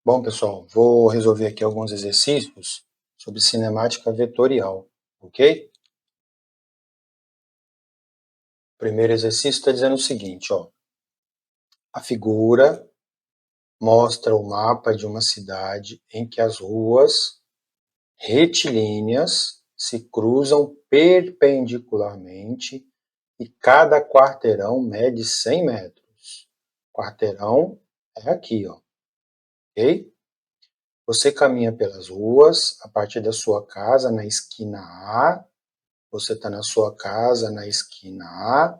Bom, pessoal, vou resolver aqui alguns exercícios sobre cinemática vetorial, ok? O primeiro exercício está dizendo o seguinte, ó. A figura mostra o mapa de uma cidade em que as ruas retilíneas se cruzam perpendicularmente e cada quarteirão mede 100 metros. Quarteirão é aqui, ó, ok? Você caminha pelas ruas a partir da sua casa na esquina A. Você está na sua casa na esquina A.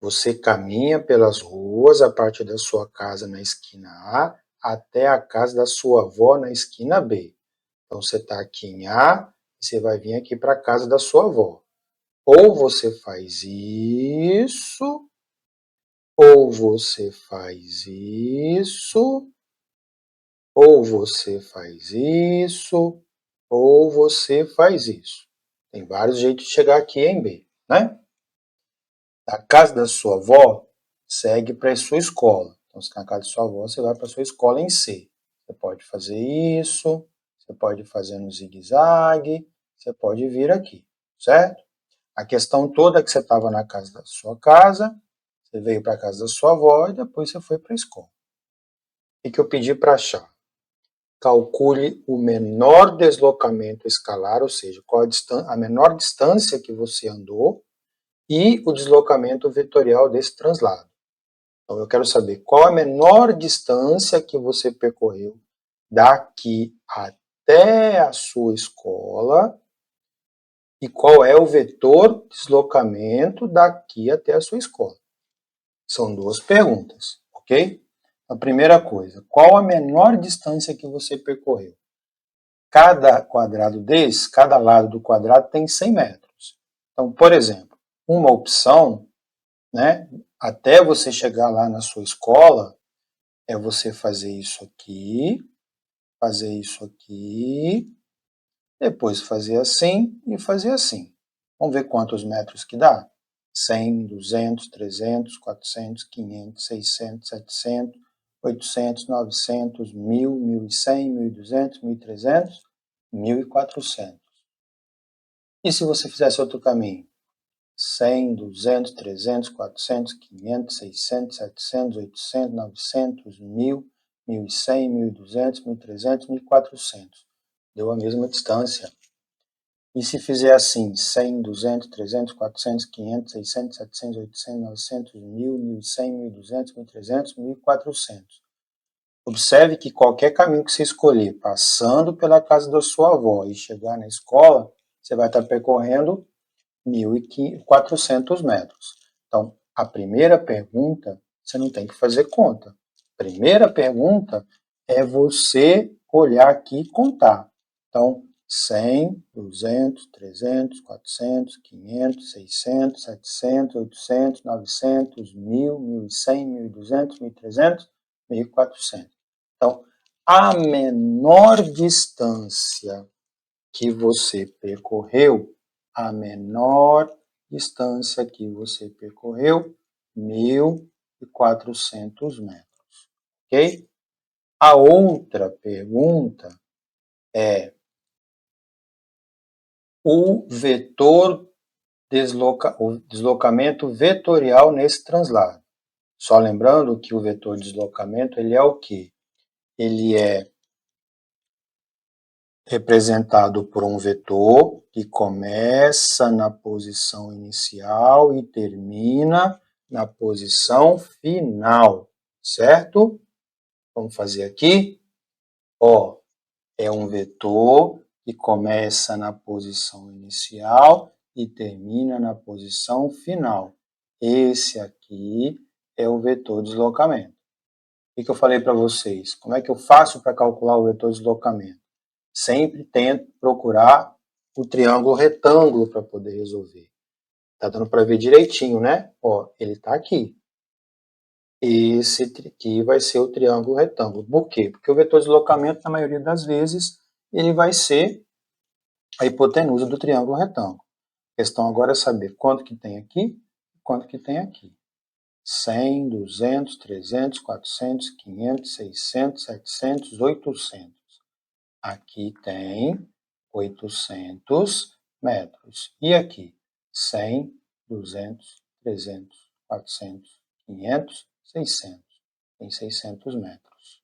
Você caminha pelas ruas a partir da sua casa na esquina A até a casa da sua avó na esquina B. Então você está aqui em A e você vai vir aqui para a casa da sua avó. Ou você faz isso, ou você faz isso, ou você faz isso, ou você faz isso. Tem vários jeitos de chegar aqui em B, né? Da casa da sua avó, segue para a sua escola. Então, se na casa da sua avó, você vai para a sua escola em C. Você pode fazer isso, você pode fazer no zigue-zague, você pode vir aqui, certo? A questão toda é que você estava na casa da sua casa, você veio para a casa da sua avó e depois você foi para a escola. O que eu pedi para achar? Calcule o menor deslocamento escalar, ou seja, qual a menor distância que você andou e o deslocamento vetorial desse translado. Então, eu quero saber qual a menor distância que você percorreu daqui até a sua escola e qual é o vetor deslocamento daqui até a sua escola. São duas perguntas, ok? A primeira coisa, qual a menor distância que você percorreu? Cada quadrado desse, cada lado do quadrado tem 100 metros. Então, por exemplo, uma opção, né, até você chegar lá na sua escola, é você fazer isso aqui, depois fazer assim e fazer assim. Vamos ver quantos metros que dá? 100, 200, 300, 400, 500, 600, 700, 800, 900, 1000, 1100, 1200, 1300, 1400. E se você fizesse outro caminho? 100, 200, 300, 400, 500, 600, 700, 800, 900, 1000, 1100, 1200, 1300, 1400. Deu a mesma distância. E se fizer assim, 100, 200, 300, 400, 500, 600, 700, 800, 900, 1000, 1100, 1200, 1300, 1400. Observe que qualquer caminho que você escolher, passando pela casa da sua avó e chegar na escola, você vai estar percorrendo 1.400 metros. Então, a primeira pergunta, você não tem que fazer conta. A primeira pergunta é você olhar aqui e contar. Então, 100, 200, 300, 400, 500, 600, 700, 800, 900, 1000, 1100, 1200, 1300, 1400. Então, a menor distância que você percorreu, a menor distância que você percorreu, 1.400 metros, ok? A outra pergunta é o deslocamento vetorial nesse translado. Só lembrando que o vetor de deslocamento, ele é o quê? Ele é representado por um vetor que começa na posição inicial e termina na posição final, certo? Vamos fazer aqui. Ó, é um vetor que começa na posição inicial e termina na posição final. Esse aqui é o vetor de deslocamento. O que eu falei para vocês? Como é que eu faço para calcular o vetor de deslocamento? Sempre tento procurar o triângulo retângulo para poder resolver. Tá dando para ver direitinho, né? Ó, ele está aqui. Esse aqui vai ser o triângulo retângulo. Por quê? Porque o vetor de deslocamento, na maioria das vezes, ele vai ser a hipotenusa do triângulo retângulo. A questão agora é saber quanto que tem aqui e quanto que tem aqui. 100, 200, 300, 400, 500, 600, 700, 800. Aqui tem 800 metros. E aqui? 100, 200, 300, 400, 500, 600. Tem 600 metros.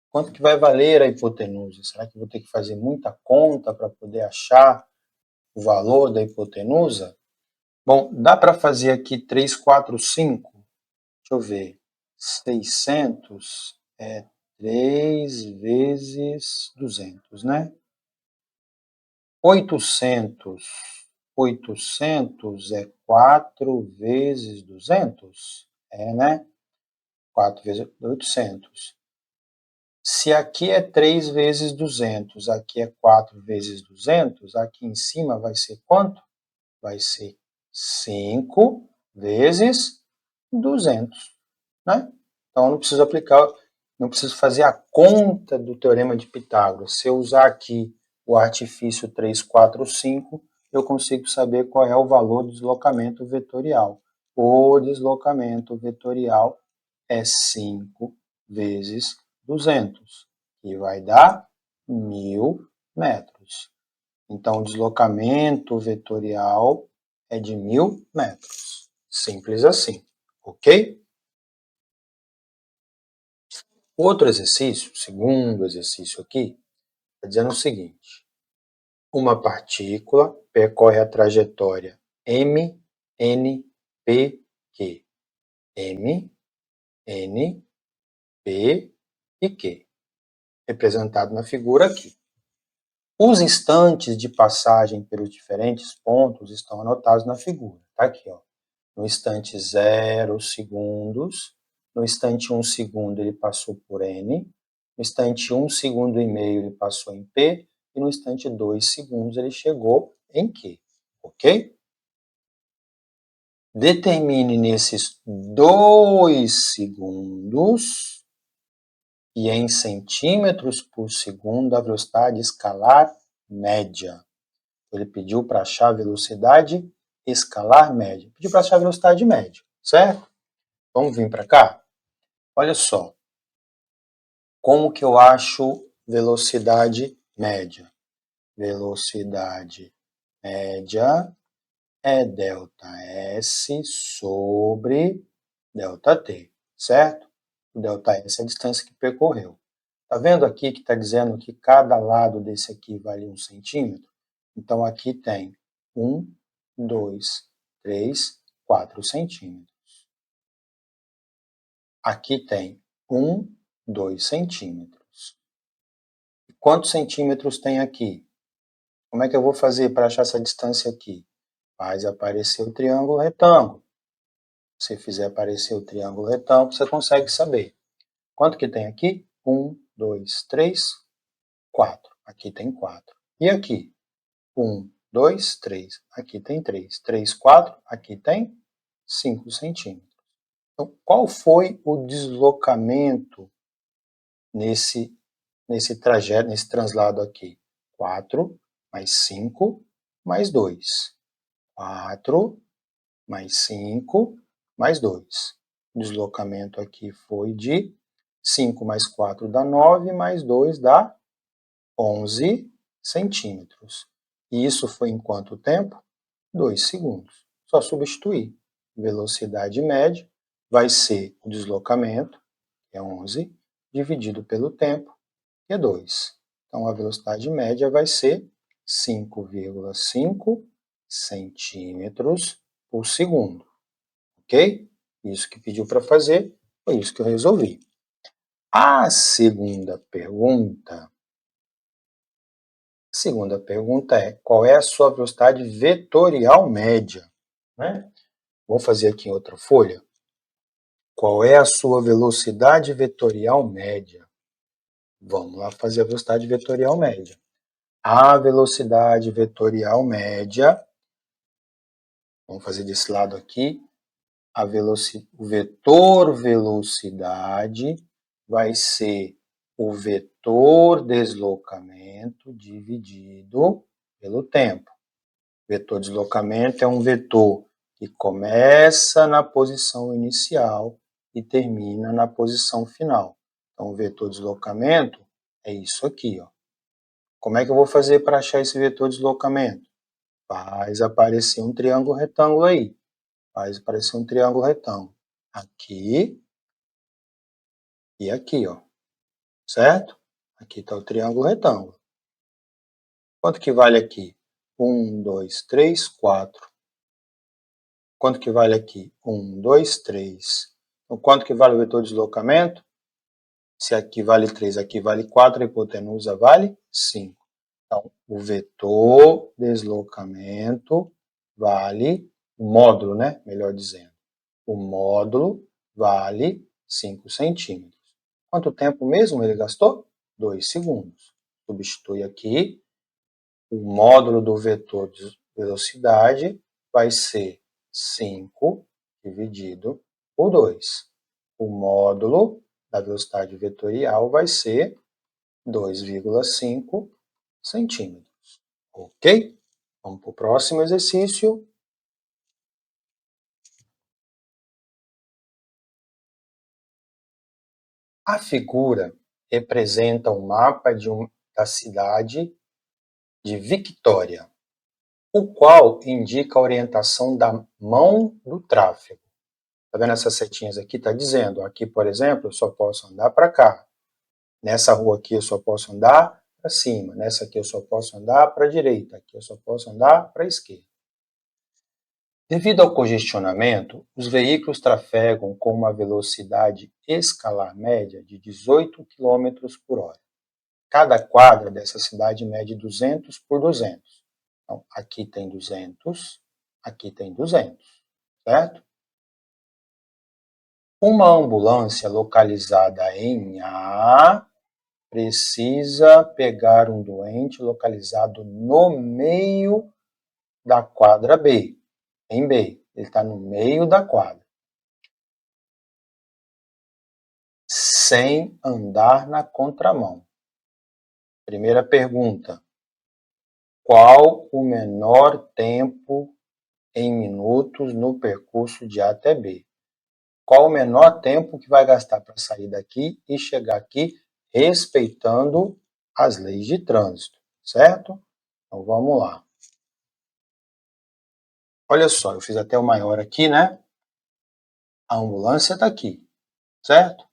Quanto que vai valer a hipotenusa? Será que eu vou ter que fazer muita conta para poder achar o valor da hipotenusa? Bom, dá para fazer aqui 3, 4, 5? Deixa eu ver. 600 é 3 vezes 200, né? 800. 800 é 4 vezes 200? É, né? 4 vezes 800. Se aqui é 3 vezes 200, aqui é 4 vezes 200, aqui em cima vai ser quanto? Vai ser 5 vezes 200, né? Então, eu não preciso aplicar, não preciso fazer a conta do Teorema de Pitágoras. Se eu usar aqui o artifício 3, 4, 5, eu consigo saber qual é o valor do deslocamento vetorial. O deslocamento vetorial é 5 vezes 200, que vai dar 1.000 metros. Então, o deslocamento vetorial é de 1.000 metros. Simples assim, ok? Outro exercício, segundo exercício aqui, está dizendo o seguinte: uma partícula percorre a trajetória M, N, P, Q. M, N, P e Q. Representado na figura aqui. Os instantes de passagem pelos diferentes pontos estão anotados na figura. Está aqui, ó. No instante 0 segundos, no instante 1 segundo ele passou por N, no instante 1 segundo e meio ele passou em P, e no instante 2 segundos ele chegou em Q, ok? Determine nesses 2 segundos e em centímetros por segundo a velocidade escalar média. Ele pediu para achar a velocidade escalar média. Pediu para achar a velocidade média, certo? Vamos vir para cá? Olha só. Como que eu acho velocidade média? Velocidade média é ΔS sobre ΔT, certo? O ΔS é a distância que percorreu. Tá vendo aqui que está dizendo que cada lado desse aqui vale 1 centímetro? Então, aqui tem 1, 2, 3, 4 centímetros. Aqui tem 1, 2 centímetros. E quantos centímetros tem aqui? Como é que eu vou fazer para achar essa distância aqui? Faz aparecer o triângulo retângulo. Se fizer aparecer o triângulo retângulo, você consegue saber. Quanto que tem aqui? 1, 2, 3, 4. Aqui tem 4. E aqui? 1, 2, 3. Aqui tem 3. 3, 4. Aqui tem 5 centímetros. Então, qual foi o deslocamento nesse trajeto, nesse translado aqui? 4 mais 5 mais 2. 4 mais 5 mais 2. O deslocamento aqui foi de 5 mais 4 dá 9, mais 2 dá 11 centímetros. E isso foi em quanto tempo? 2 segundos. Só substituir. Velocidade média vai ser o deslocamento, que é 11, dividido pelo tempo, que é 2. Então, a velocidade média vai ser 5,5 centímetros por segundo. Ok? Isso que pediu para fazer, foi isso que eu resolvi. A segunda pergunta é: qual é a sua velocidade vetorial média? Né? Vamos fazer aqui em outra folha. Qual é a sua velocidade vetorial média? Vamos lá fazer a velocidade vetorial média. A velocidade vetorial média, vamos fazer desse lado aqui, o vetor velocidade vai ser o vetor deslocamento dividido pelo tempo. O vetor deslocamento é um vetor que começa na posição inicial e termina na posição final. Então, o vetor de deslocamento é isso aqui, ó. Como é que eu vou fazer para achar esse vetor de deslocamento? Faz aparecer um triângulo retângulo aí. Faz aparecer um triângulo retângulo. Aqui e aqui, ó. Certo? Aqui está o triângulo retângulo. Quanto que vale aqui? 1, 2, 3, 4. Quanto que vale aqui? 1, 2, 3. Então, quanto que vale o vetor de deslocamento? Se aqui vale 3, aqui vale 4, a hipotenusa vale 5. Então, o vetor deslocamento vale, o módulo, né? Melhor dizendo. O módulo vale 5 centímetros. Quanto tempo mesmo ele gastou? 2 segundos. Substitui aqui. O módulo do vetor de velocidade vai ser 5 dividido por 2. O módulo da velocidade vetorial vai ser 2,5 centímetros. Ok? Vamos para o próximo exercício. A figura representa um mapa da cidade de Victória, o qual indica a orientação da mão do tráfego. Tá vendo essas setinhas aqui? Tá dizendo, aqui, por exemplo, eu só posso andar para cá. Nessa rua aqui eu só posso andar para cima. Nessa aqui eu só posso andar para a direita. Aqui eu só posso andar para a esquerda. Devido ao congestionamento, os veículos trafegam com uma velocidade escalar média de 18 km por hora. Cada quadra dessa cidade mede 200 por 200. Então, aqui tem 200, aqui tem 200, certo? Uma ambulância localizada em A precisa pegar um doente localizado no meio da quadra B. Em B, ele está no meio da quadra. Sem andar na contramão. Primeira pergunta. Qual o menor tempo em minutos no percurso de A até B? Qual o menor tempo que vai gastar para sair daqui e chegar aqui respeitando as leis de trânsito, certo? Então vamos lá. Olha só, eu fiz até o maior aqui, né? A ambulância está aqui, certo?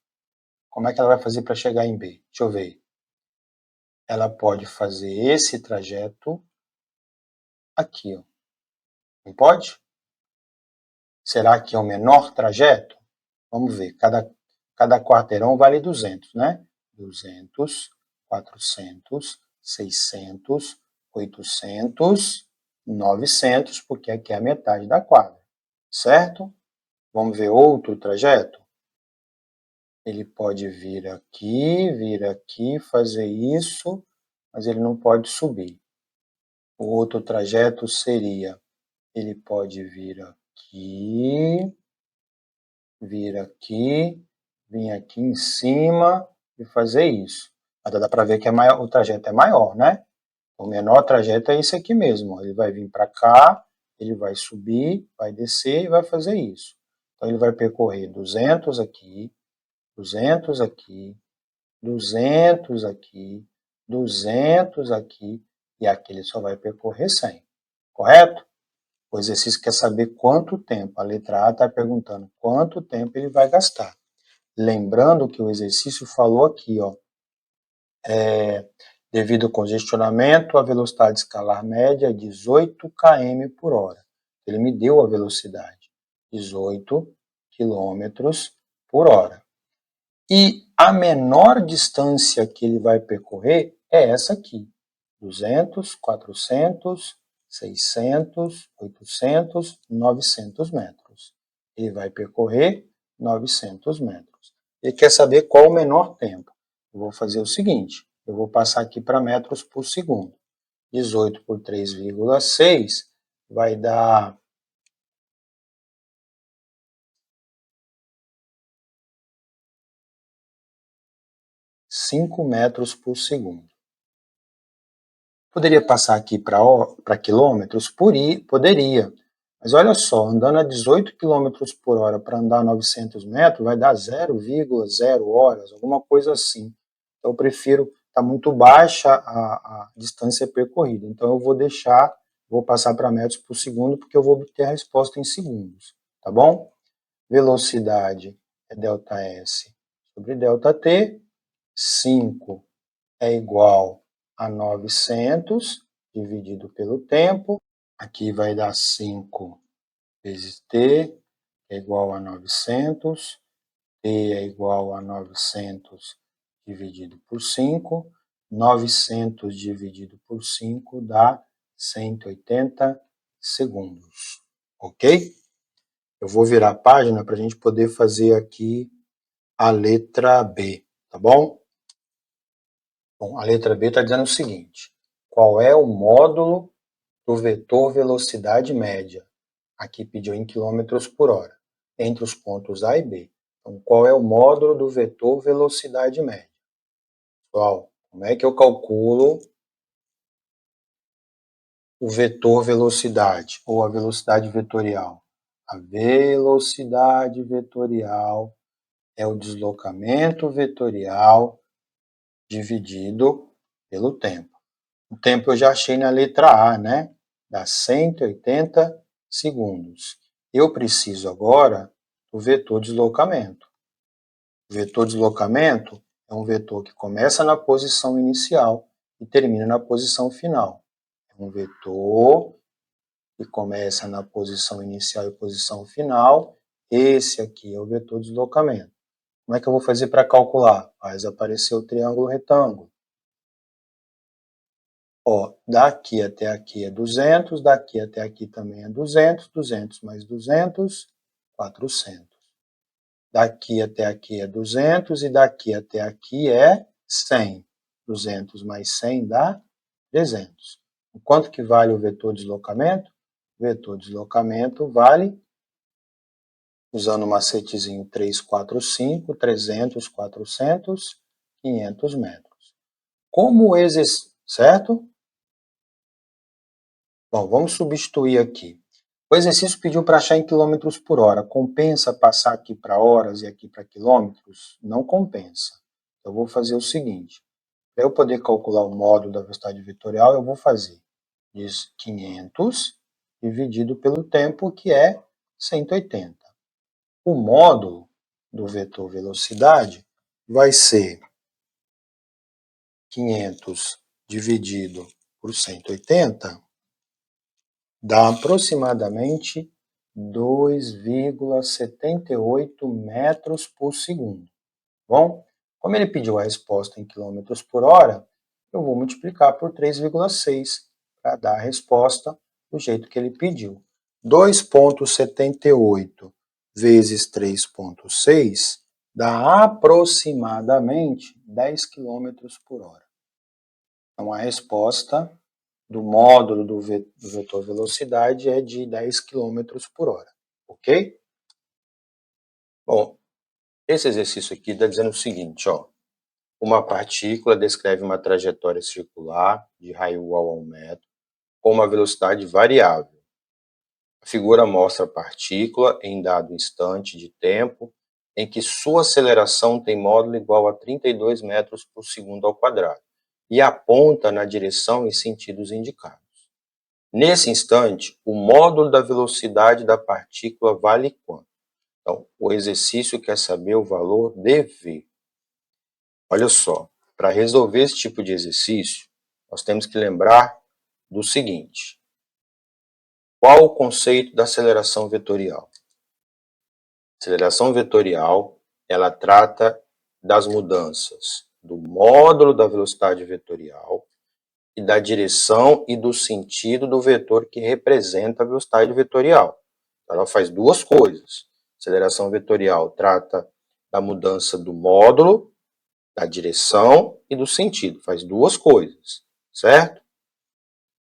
Como é que ela vai fazer para chegar em B? Deixa eu ver. Ela pode fazer esse trajeto aqui, ó. Não pode? Será que é o menor trajeto? Vamos ver. Cada quarteirão vale 200, né? 200, 400, 600, 800, 900, porque aqui é a metade da quadra, certo? Vamos ver outro trajeto? Ele pode vir aqui, fazer isso, mas ele não pode subir. O outro trajeto seria, ele pode vir aqui, vir aqui em cima e fazer isso. Mas dá para ver que o trajeto é maior, né? O menor trajeto é esse aqui mesmo. Ele vai vir para cá, ele vai subir, vai descer e vai fazer isso. Então, ele vai percorrer 200 aqui, 200 aqui, 200 aqui, 200 aqui, e aqui ele só vai percorrer 100. Correto? O exercício quer saber quanto tempo. A letra A está perguntando quanto tempo ele vai gastar. Lembrando que o exercício falou aqui, ó, devido ao congestionamento, a velocidade escalar média é 18 km por hora. Ele me deu a velocidade, 18 km por hora. E a menor distância que ele vai percorrer é essa aqui, 200, 400, 600, 800, 900 metros. Ele vai percorrer 900 metros. Ele quer saber qual o menor tempo. Eu vou fazer o seguinte, eu vou passar aqui para metros por segundo. 18 por 3,6 vai dar 5 metros por segundo. Poderia passar aqui para quilômetros? Poderia, Mas olha só, andando a 18 km por hora para andar 900 metros, vai dar 0,0 horas, alguma coisa assim. Então, eu prefiro, está muito baixa a distância percorrida. Então, eu vou passar para metros por segundo, porque eu vou obter a resposta em segundos, tá bom? Velocidade é ΔS sobre ΔT, 5 é igual a 900 dividido pelo tempo, aqui vai dar 5 vezes t é igual a 900, t é igual a 900 dividido por 5, 900 dividido por 5 dá 180 segundos, ok? Eu vou virar a página para a gente poder fazer aqui a letra B, tá bom? Bom, a letra B está dizendo o seguinte: qual é o módulo do vetor velocidade média? Aqui pediu em quilômetros por hora, entre os pontos A e B. Então, qual é o módulo do vetor velocidade média? Pessoal, como é que eu calculo o vetor velocidade, ou a velocidade vetorial? A velocidade vetorial é o deslocamento vetorial dividido pelo tempo. O tempo eu já achei na letra A, né? Dá 180 segundos. Eu preciso agora do vetor deslocamento. O vetor deslocamento é um vetor que começa na posição inicial e termina na posição final. É um vetor que começa na posição inicial e posição final. Esse aqui é o vetor deslocamento. Como é que eu vou fazer para calcular? Faz aparecer o triângulo retângulo. Ó, daqui até aqui é 200, daqui até aqui também é 200, 200 mais 200, 400. Daqui até aqui é 200 e daqui até aqui é 100. 200 mais 100 dá 300. O quanto que vale o vetor deslocamento? O vetor deslocamento vale, usando o macetezinho 3, 4, 5, 300, 400, 500 metros. Como o exercício, certo? Bom, vamos substituir aqui. O exercício pediu para achar em quilômetros por hora. Compensa passar aqui para horas e aqui para quilômetros? Não compensa. Eu vou fazer o seguinte. Para eu poder calcular o módulo da velocidade vetorial, eu vou fazer 500 dividido pelo tempo, que é 180. O módulo do vetor velocidade vai ser 500 dividido por 180, dá aproximadamente 2,78 metros por segundo. Bom, como ele pediu a resposta em quilômetros por hora, eu vou multiplicar por 3,6 para dar a resposta do jeito que ele pediu. 2,78 vezes 3,6 dá aproximadamente 10 quilômetros por hora. Então, a resposta do módulo do vetor velocidade é de 10 km por hora, ok? Bom, esse exercício aqui está dizendo o seguinte, ó. Uma partícula descreve uma trajetória circular de raio igual a 1 metro com uma velocidade variável. A figura mostra a partícula em dado instante de tempo em que sua aceleração tem módulo igual a 32 metros por segundo ao quadrado e aponta na direção e sentidos indicados. Nesse instante, o módulo da velocidade da partícula vale quanto? Então, o exercício quer saber o valor de V. Olha só, para resolver esse tipo de exercício, nós temos que lembrar do seguinte. Qual o conceito da aceleração vetorial? Aceleração vetorial, ela trata das mudanças do módulo da velocidade vetorial e da direção e do sentido do vetor que representa a velocidade vetorial. Ela faz duas coisas. A aceleração vetorial trata da mudança do módulo, da direção e do sentido. Faz duas coisas, certo?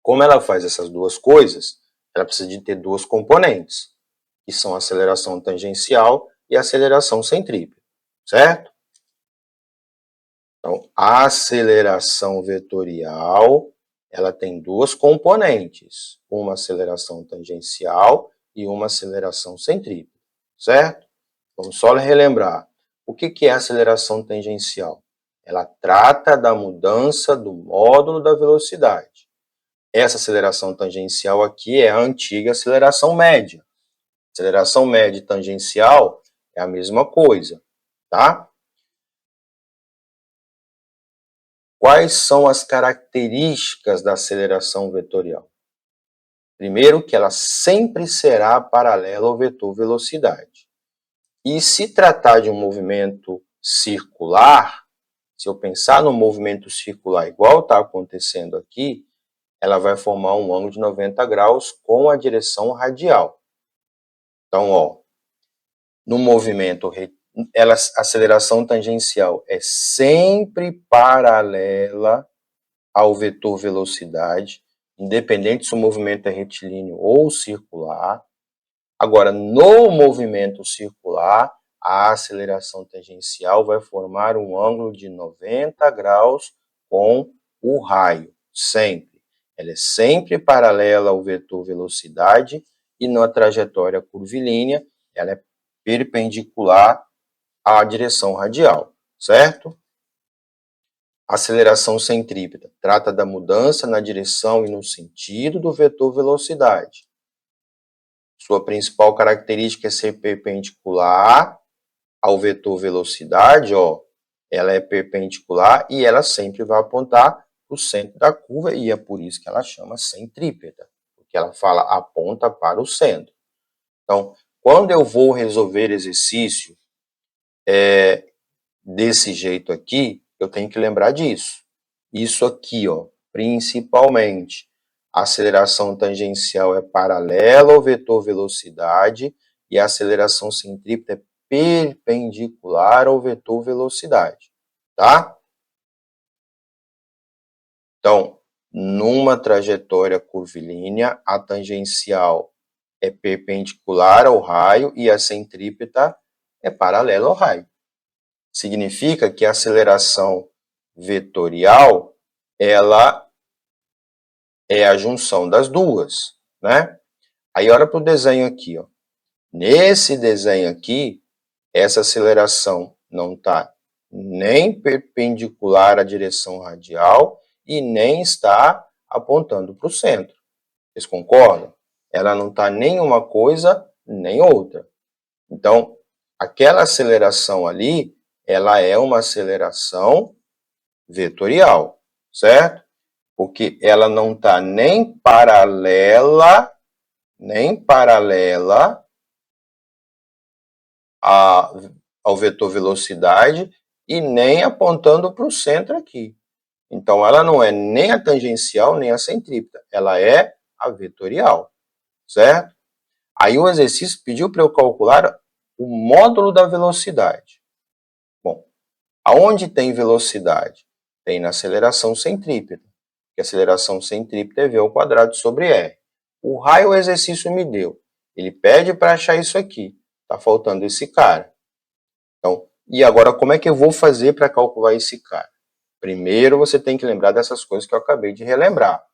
Como ela faz essas duas coisas, ela precisa de ter duas componentes, que são a aceleração tangencial e a aceleração centrípeta, certo? Então, a aceleração vetorial, ela tem duas componentes, uma aceleração tangencial e uma aceleração centrípeta, certo? Vamos só relembrar. O que é a aceleração tangencial? Ela trata da mudança do módulo da velocidade. Essa aceleração tangencial aqui é a antiga aceleração média. Aceleração média e tangencial é a mesma coisa, tá? Quais são as características da aceleração vetorial? Primeiro, que ela sempre será paralela ao vetor velocidade. E se tratar de um movimento circular, se eu pensar no movimento circular igual está acontecendo aqui, ela vai formar um ângulo de 90 graus com a direção radial. Então, ó, no movimento, a aceleração tangencial é sempre paralela ao vetor velocidade, independente se o movimento é retilíneo ou circular. Agora, no movimento circular, a aceleração tangencial vai formar um ângulo de 90 graus com o raio, sempre. Ela é sempre paralela ao vetor velocidade e na trajetória curvilínea, ela é perpendicular à direção radial, certo? Aceleração centrípeta trata da mudança na direção e no sentido do vetor velocidade. Sua principal característica é ser perpendicular ao vetor velocidade, ó. Ela é perpendicular e ela sempre vai apontar para o centro da curva e é por isso que ela chama centrípeta, porque ela fala aponta para o centro. Então, quando eu vou resolver exercício desse jeito aqui, eu tenho que lembrar disso. Isso aqui, ó, principalmente, a aceleração tangencial é paralela ao vetor velocidade e a aceleração centrípeta é perpendicular ao vetor velocidade, tá? Então, numa trajetória curvilínea, a tangencial é perpendicular ao raio e a centrípeta é paralela ao raio. Significa que a aceleração vetorial, ela é a junção das duas, né? Aí olha para o desenho aqui, ó. Nesse desenho aqui, essa aceleração não está nem perpendicular à direção radial e nem está apontando para o centro. Vocês concordam? Ela não está nem uma coisa, nem outra. Então, aquela aceleração ali, ela é uma aceleração vetorial, certo? Porque ela não está nem paralela ao vetor velocidade e nem apontando para o centro aqui. Então, ela não é nem a tangencial, nem a centrípeta. Ela é a vetorial, certo? Aí o exercício pediu para eu calcular o módulo da velocidade. Bom, aonde tem velocidade? Tem na aceleração centrípeta. Que a aceleração centrípeta é v² sobre r. O raio o exercício me deu. Ele pede para achar isso aqui. Está faltando esse cara. Então, e agora como é que eu vou fazer para calcular esse cara? Primeiro você tem que lembrar dessas coisas que eu acabei de relembrar.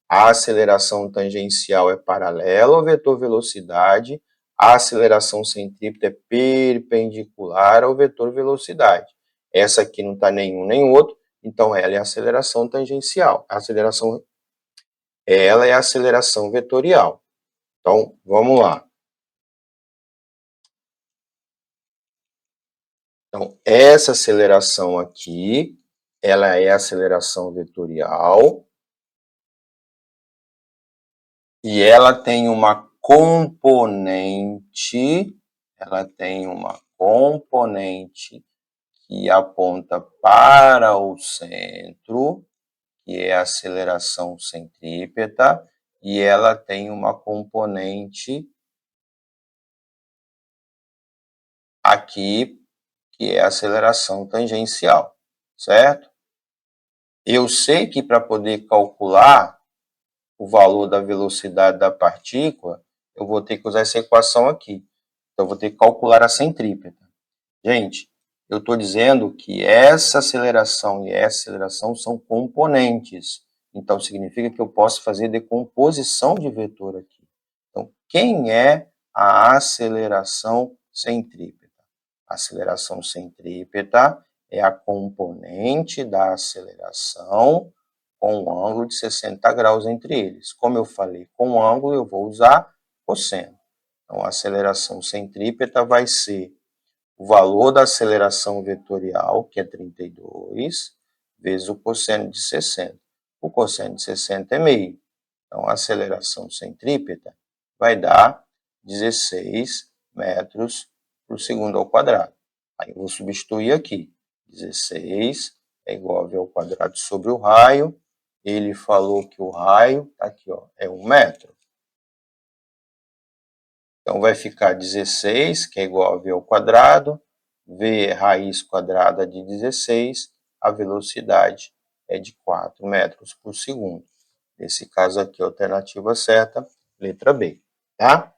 A aceleração tangencial é paralela ao vetor velocidade, a aceleração centrípeta é perpendicular ao vetor velocidade. Essa aqui não está nenhum nem outro, então ela é a aceleração tangencial. Ela é a aceleração vetorial. Então, vamos lá. Então, essa aceleração aqui, ela é a aceleração vetorial. E ela tem uma componente que aponta para o centro, que é a aceleração centrípeta, e ela tem uma componente aqui, que é a aceleração tangencial, certo? Eu sei que para poder calcular o valor da velocidade da partícula, eu vou ter que usar essa equação aqui. Então, eu vou ter que calcular a centrípeta. Gente, eu estou dizendo que essa aceleração e essa aceleração são componentes. Então, significa que eu posso fazer decomposição de vetor aqui. Então, quem é a aceleração centrípeta. A aceleração centrípeta é a componente da aceleração com um ângulo de 60 graus entre eles. Como eu falei com ângulo, eu vou usar cosseno. Então, a aceleração centrípeta vai ser o valor da aceleração vetorial, que é 32, vezes o cosseno de 60. O cosseno de 60 é meio. Então, a aceleração centrípeta vai dar 16 metros por segundo ao quadrado. Aí eu vou substituir aqui. 16 é igual a V ao quadrado sobre o raio. Ele falou que o raio, aqui ó, é 1 metro. Então, vai ficar 16, que é igual a V ao quadrado. V é raiz quadrada de 16. A velocidade é de 4 metros por segundo. Nesse caso aqui, a alternativa certa, letra B, tá?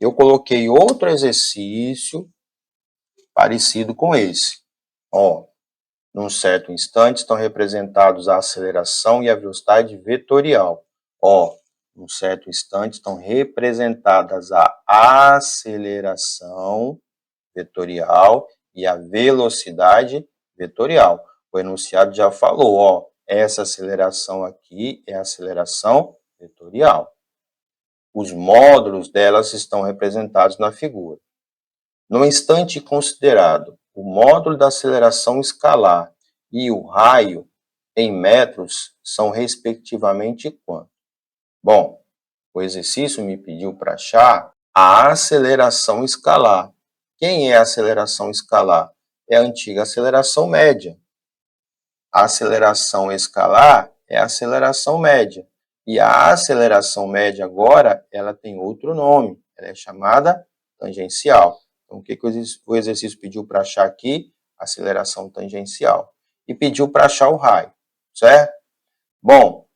Eu coloquei outro exercício parecido com esse. Ó, num certo instante estão representados a aceleração e a velocidade vetorial. Ó, num certo instante estão representadas a aceleração vetorial e a velocidade vetorial. O enunciado já falou, ó, essa aceleração aqui é a aceleração vetorial. Os módulos delas estão representados na figura. No instante considerado, o módulo da aceleração escalar e o raio em metros são respectivamente quanto? Bom, o exercício me pediu para achar a aceleração escalar. Quem é a aceleração escalar? É a antiga aceleração média. A aceleração escalar é a aceleração média. E a aceleração média agora, ela tem outro nome. Ela é chamada tangencial. Então, o que o exercício pediu para achar aqui? Aceleração tangencial. E pediu para achar o raio, certo? Bom,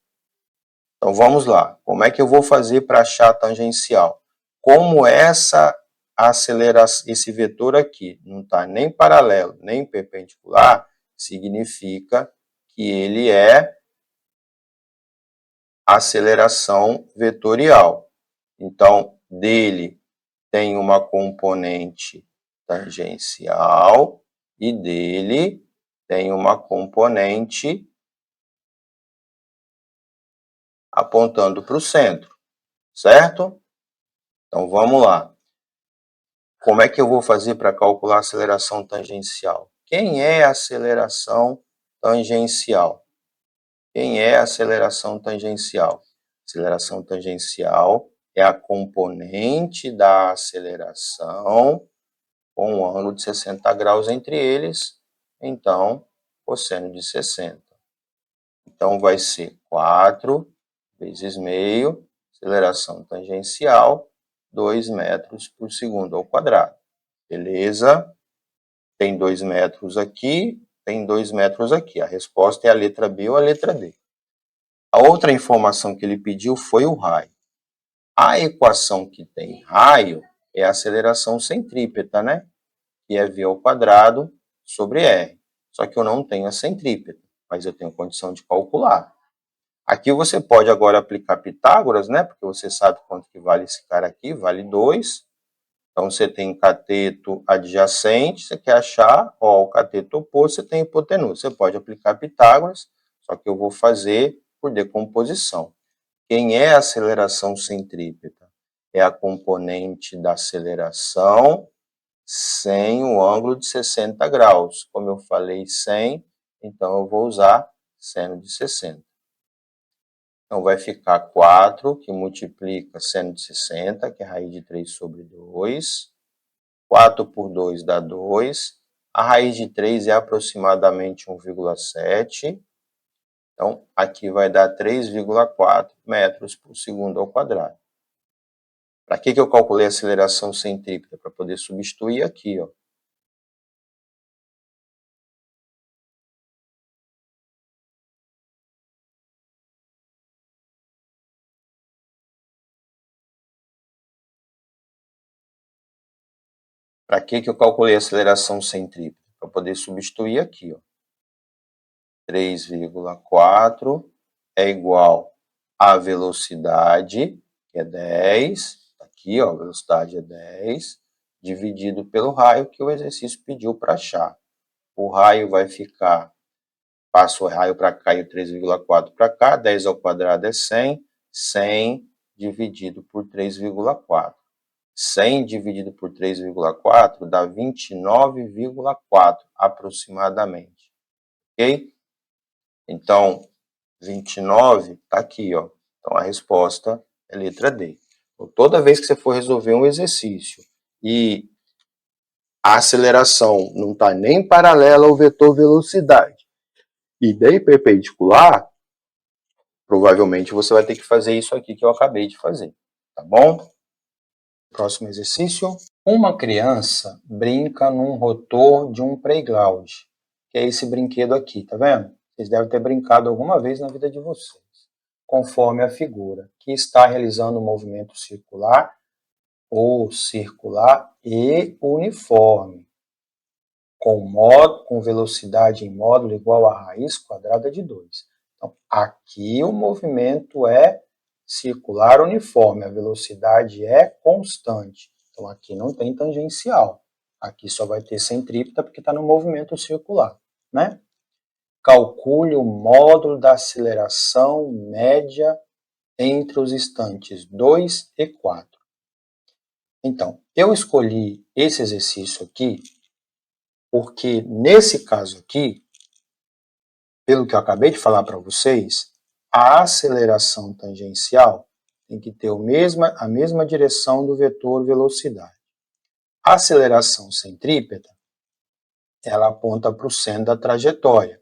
então vamos lá. Como é que eu vou fazer para achar a tangencial? Como esse vetor aqui não está nem paralelo, nem perpendicular, significa que ele é aceleração vetorial. Então, dele tem uma componente tangencial e dele tem uma componente apontando para o centro, certo? Então, vamos lá. Como é que eu vou fazer para calcular a aceleração tangencial? Quem é a aceleração tangencial? Quem é a aceleração tangencial? Aceleração tangencial é a componente da aceleração com um ângulo de 60 graus entre eles, então, cosseno de 60. Então, vai ser 4 vezes meio, aceleração tangencial, 2 metros por segundo ao quadrado. Beleza? Tem 2 metros aqui, tem 2 metros aqui. A resposta é a letra B ou a letra D. A outra informação que ele pediu foi o raio. A equação que tem raio é a aceleração centrípeta, né? Que é V ao quadrado sobre R. Só que eu não tenho a centrípeta, mas eu tenho condição de calcular. Aqui você pode agora aplicar Pitágoras, né? Porque você sabe quanto que vale esse cara aqui, vale 2. Então, você tem cateto adjacente, você quer achar, ó, o cateto oposto, você tem hipotenusa. Você pode aplicar Pitágoras, só que eu vou fazer por decomposição. Quem é a aceleração centrípeta? É a componente da aceleração sem o ângulo de 60 graus. Como eu falei 100, então eu vou usar seno de 60. Então, vai ficar 4, que multiplica seno de 60, que é raiz de 3 sobre 2. 4 por 2 dá 2. A raiz de 3 é aproximadamente 1,7. Então, aqui vai dar 3,4 metros por segundo ao quadrado. Para que eu calculei a aceleração centrípeta? Para poder substituir aqui, ó. Para que eu calculei a aceleração centrípeta? Para poder substituir aqui, ó. 3,4 é igual à velocidade, que é 10, aqui, ó, a velocidade é 10, dividido pelo raio que o exercício pediu para achar. O raio vai ficar, passa o raio para cá e o 3,4 para cá, 10 ao quadrado é 100, 100 dividido por 3,4. 100 dividido por 3,4 dá 29,4 aproximadamente, ok? Então, 29 está aqui, ó. Então, a resposta é letra D. Então, toda vez que você for resolver um exercício e a aceleração não está nem paralela ao vetor velocidade e nem perpendicular, provavelmente você vai ter que fazer isso aqui que eu acabei de fazer, tá bom? Próximo exercício. Uma criança brinca num rotor de um playground, que é esse brinquedo aqui, tá vendo? Vocês devem ter brincado alguma vez na vida de vocês. Conforme a figura, que está realizando um movimento circular ou circular e uniforme, com velocidade em módulo igual a raiz quadrada de 2. Então, aqui o movimento é circular uniforme, a velocidade é constante. Então, aqui não tem tangencial. Aqui só vai ter centrípeta porque está no movimento circular, né? Calcule o módulo da aceleração média entre os instantes 2 e 4. Então, eu escolhi esse exercício aqui porque, nesse caso aqui, pelo que eu acabei de falar para vocês, a aceleração tangencial tem que ter a mesma direção do vetor velocidade. A aceleração centrípeta, ela aponta para o centro da trajetória.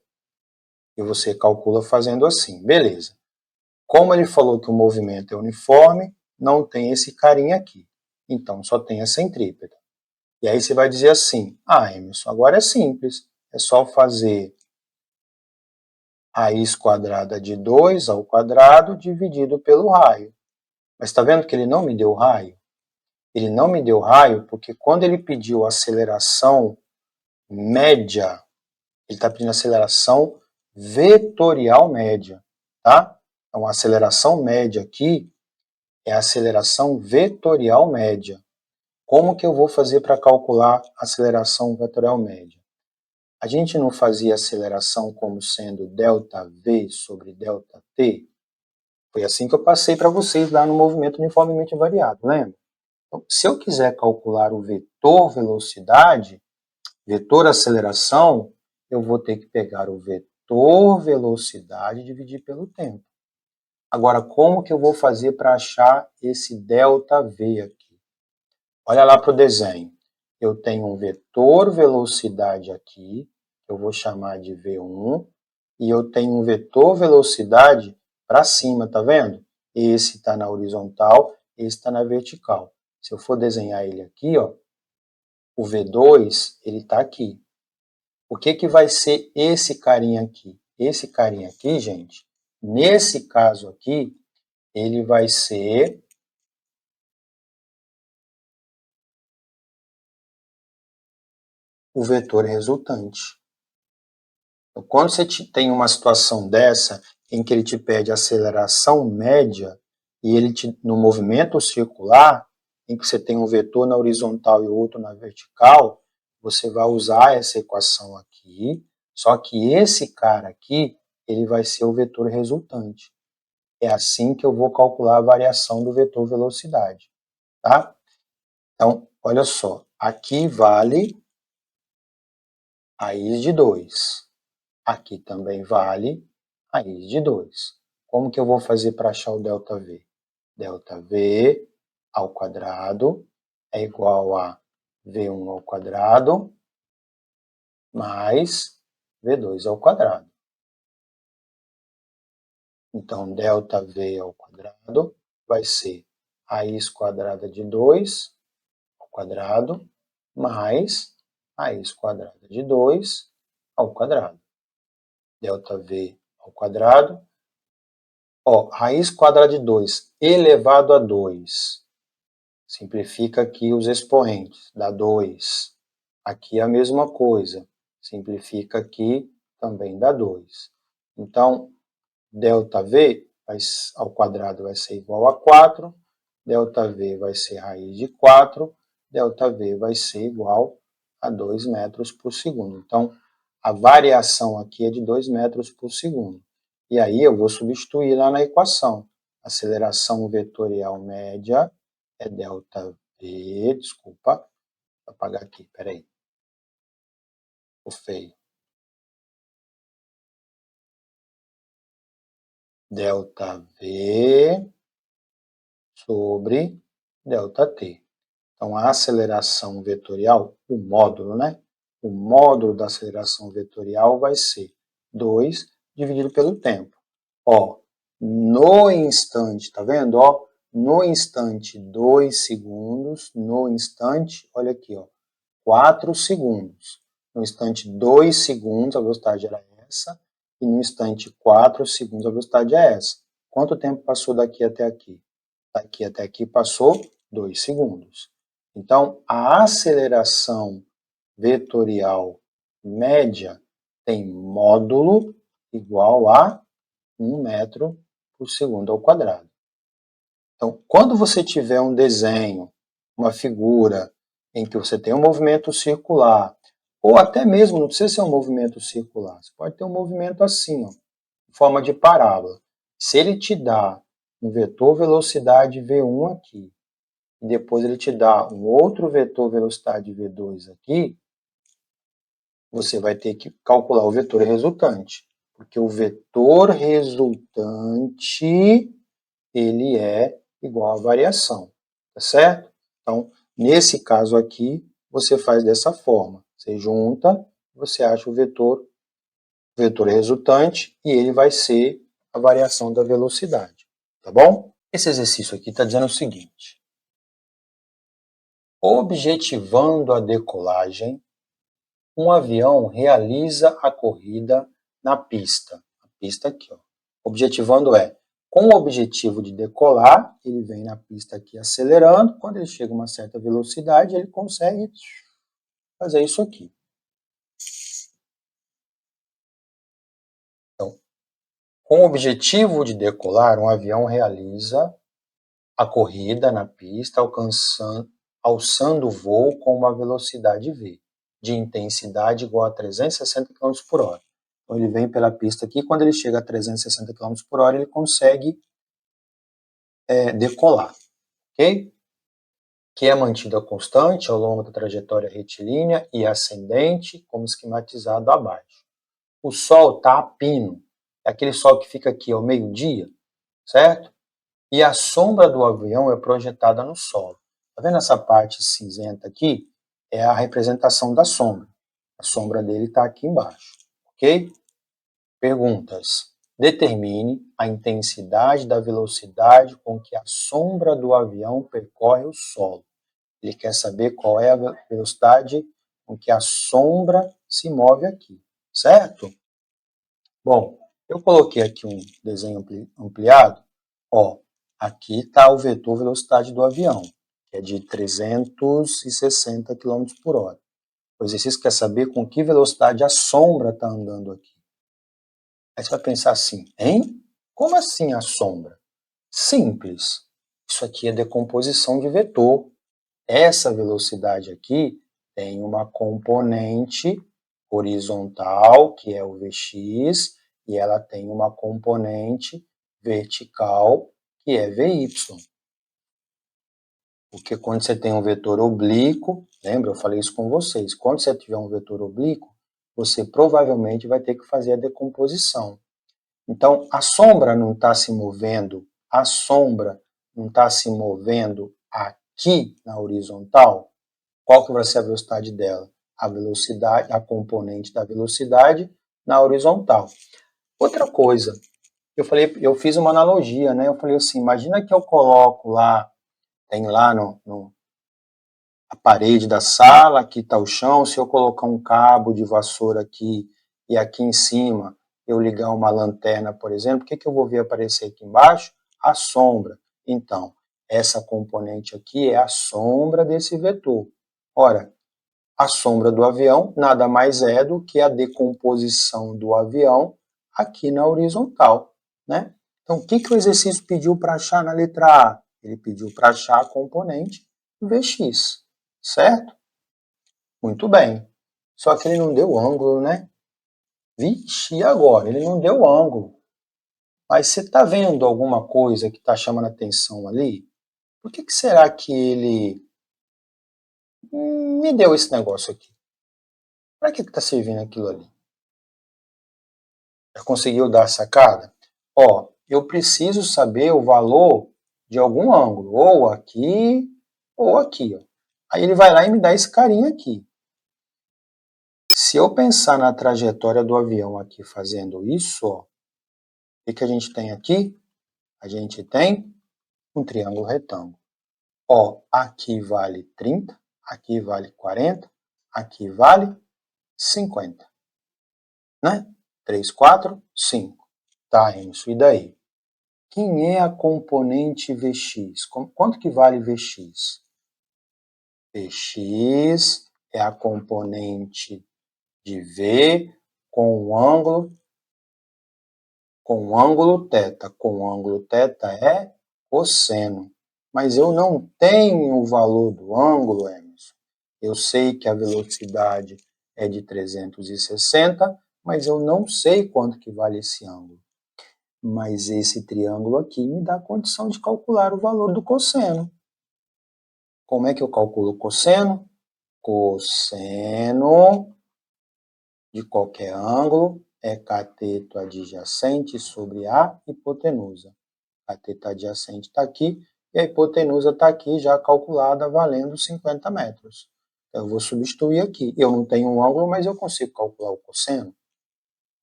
E você calcula fazendo assim, beleza. Como ele falou que o movimento é uniforme, não tem esse carinha aqui. Então, só tem a centrípeta. E aí você vai dizer assim, Emerson, agora é simples. É só fazer raiz quadrada de 2 ao quadrado dividido pelo raio. Mas está vendo que ele não me deu raio? Ele não me deu raio porque quando ele pediu aceleração média, ele está pedindo aceleração vetorial média, tá? Então, a aceleração média aqui é a aceleração vetorial média. Como que eu vou fazer para calcular a aceleração vetorial média? A gente não fazia aceleração como sendo ΔV sobre ΔT? Foi assim que eu passei para vocês lá no movimento uniformemente variado, lembra? Então, se eu quiser calcular o vetor velocidade, vetor aceleração, eu vou ter que pegar o vetor velocidade e dividir pelo tempo. Agora, como que eu vou fazer para achar esse ΔV aqui? Olha lá para o desenho. Eu tenho um vetor velocidade aqui, eu vou chamar de V1, e eu tenho um vetor velocidade para cima, tá vendo? Esse está na horizontal, esse está na vertical. Se eu for desenhar ele aqui, ó, o V2, ele está aqui. O que que vai ser esse carinha aqui? Esse carinha aqui, gente, nesse caso aqui, ele vai ser o vetor resultante. Então, quando você tem uma situação dessa, em que ele te pede aceleração média, e ele no movimento circular, em que você tem um vetor na horizontal e outro na vertical, você vai usar essa equação aqui, só que esse cara aqui, ele vai ser o vetor resultante. É assim que eu vou calcular a variação do vetor velocidade, tá? Então, olha só, aqui vale raiz de 2. Aqui também vale raiz de 2. Como que eu vou fazer para achar o ΔV? ΔV ao quadrado é igual a V1 ao quadrado mais V2 ao quadrado. Então, ΔV ao quadrado vai ser raiz quadrada de 2 ao quadrado mais raiz quadrada de 2 ao quadrado. ΔV ao quadrado. Ó, raiz quadrada de 2 elevado a 2. Simplifica aqui os expoentes, dá 2. Aqui é a mesma coisa. Simplifica aqui, também dá 2. Então, ΔV ao quadrado vai ser igual a 4. ΔV vai ser raiz de 4, ΔV vai ser igual a 2 metros por segundo. Então, a variação aqui é de 2 metros por segundo. E aí eu vou substituir lá na equação. Aceleração vetorial média é ΔV, desculpa, vou apagar aqui, peraí. Ficou feio. ΔV sobre ΔT. Então, a aceleração vetorial, o módulo, né? O módulo da aceleração vetorial vai ser 2 dividido pelo tempo. Ó, no instante, tá vendo? Ó, no instante 2 segundos, no instante, olha aqui, ó, 4 segundos. No instante 2 segundos, a velocidade era essa, e no instante 4 segundos, a velocidade é essa. Quanto tempo passou daqui até aqui? Daqui até aqui passou 2 segundos. Então, a aceleração vetorial média tem módulo igual a 1 metro por segundo ao quadrado. Então, quando você tiver um desenho, uma figura em que você tem um movimento circular, ou até mesmo, não precisa ser um movimento circular, você pode ter um movimento assim, ó, em forma de parábola. Se ele te dá um vetor velocidade V1 aqui, e depois ele te dá um outro vetor velocidade V2 aqui, você vai ter que calcular o vetor resultante, porque o vetor resultante, ele é igual à variação, tá certo? Então, nesse caso aqui, você faz dessa forma, você junta, você acha o vetor resultante, e ele vai ser a variação da velocidade, tá bom? Esse exercício aqui está dizendo o seguinte: objetivando a decolagem, um avião realiza a corrida na pista. A pista aqui, ó. Objetivando com o objetivo de decolar, ele vem na pista aqui acelerando. Quando ele chega a uma certa velocidade, ele consegue fazer isso aqui. Então, com o objetivo de decolar, um avião realiza a corrida na pista, alçando o voo com uma velocidade V, de intensidade igual a 360 km por hora. Então, ele vem pela pista aqui, quando ele chega a 360 km por hora, ele consegue decolar, ok? Que é mantida constante ao longo da trajetória retilínea e ascendente, como esquematizado abaixo. O Sol está a pino, é aquele Sol que fica aqui ao meio-dia, certo? E a sombra do avião é projetada no solo. Tá vendo essa parte cinzenta aqui? É a representação da sombra. A sombra dele está aqui embaixo, ok? Perguntas. Determine a intensidade da velocidade com que a sombra do avião percorre o solo. Ele quer saber qual é a velocidade com que a sombra se move aqui, certo? Bom, eu coloquei aqui um desenho ampliado. Ó, aqui está o vetor velocidade do avião, que é de 360 km por hora. O exercício quer saber com que velocidade a sombra está andando aqui. Aí você vai pensar assim, hein? Como assim a sombra? Simples. Isso aqui é decomposição de vetor. Essa velocidade aqui tem uma componente horizontal, que é o Vx, e ela tem uma componente vertical, que é Vy. Porque quando você tem um vetor oblíquo, lembra, eu falei isso com vocês, quando você tiver um vetor oblíquo, você provavelmente vai ter que fazer a decomposição. Então, a sombra não está se movendo, aqui na horizontal. Qual que vai ser a velocidade dela? A velocidade, a componente da velocidade na horizontal. Outra coisa, eu fiz uma analogia, né? Eu falei assim, imagina que eu coloco lá, tem lá a parede da sala, aqui está o chão, se eu colocar um cabo de vassoura aqui e aqui em cima eu ligar uma lanterna, por exemplo, o que eu vou ver aparecer aqui embaixo? A sombra. Então, essa componente aqui é a sombra desse vetor. Ora, a sombra do avião nada mais é do que a decomposição do avião aqui na horizontal, né? Então, o que o exercício pediu para achar na letra A? Ele pediu para achar a componente Vx, certo? Muito bem. Só que ele não deu ângulo, né? Vixe, e agora? Ele não deu ângulo. Mas você está vendo alguma coisa que está chamando a atenção ali? Por que será que ele me deu esse negócio aqui? Para que está servindo aquilo ali? Já conseguiu dar a sacada? Ó, eu preciso saber o valor de algum ângulo, ou aqui. Ó. Aí ele vai lá e me dá esse carinha aqui. Se eu pensar na trajetória do avião aqui fazendo isso, ó, o que a gente tem aqui? A gente tem um triângulo retângulo. Ó, aqui vale 30, aqui vale 40, aqui vale 50. Né? 3, 4, 5. Tá, Emerson, e daí? Quem é a componente Vx? Quanto que vale Vx? Vx é a componente de V com o ângulo θ. Com o ângulo θ é cosseno. Mas eu não tenho o valor do ângulo, Emerson. Eu sei que a velocidade é de 360, mas eu não sei quanto que vale esse ângulo. Mas esse triângulo aqui me dá a condição de calcular o valor do cosseno. Como é que eu calculo o cosseno? Cosseno de qualquer ângulo é cateto adjacente sobre a hipotenusa. Cateto adjacente está aqui e a hipotenusa está aqui já calculada valendo 50 metros. Então, eu vou substituir aqui. Eu não tenho um ângulo, mas eu consigo calcular o cosseno.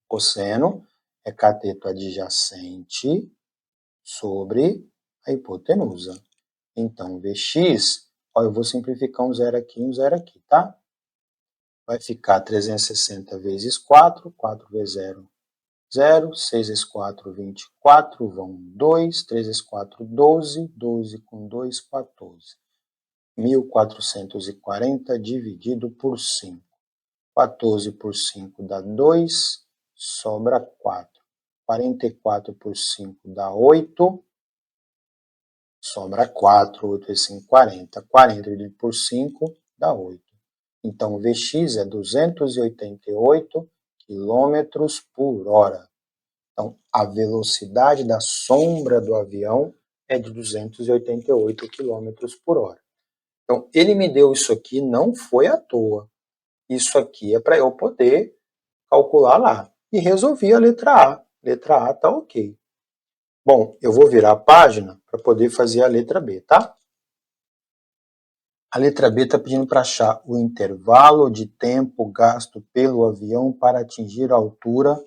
Cosseno é cateto adjacente sobre a hipotenusa. Então, Vx, ó, eu vou simplificar um zero aqui, tá? Vai ficar 360 vezes 4, 4 vezes 0, 0, 6 vezes 4, 24, vão 2, 3 vezes 4, 12, 12 com 2, 14. 1440 dividido por 5. 14 por 5 dá 2, sobra 4. 44 por 5 dá 8, sobra 4, 8 vezes 5, 40. 40 dividido por 5 dá 8. Então, Vx é 288 km por hora. Então, a velocidade da sombra do avião é de 288 km por hora. Então, ele me deu isso aqui, não foi à toa. Isso aqui é para eu poder calcular lá. E resolvi a letra A. Letra A está ok. Bom, eu vou virar a página para poder fazer a letra B, tá? A letra B está pedindo para achar o intervalo de tempo gasto pelo avião para atingir a altura.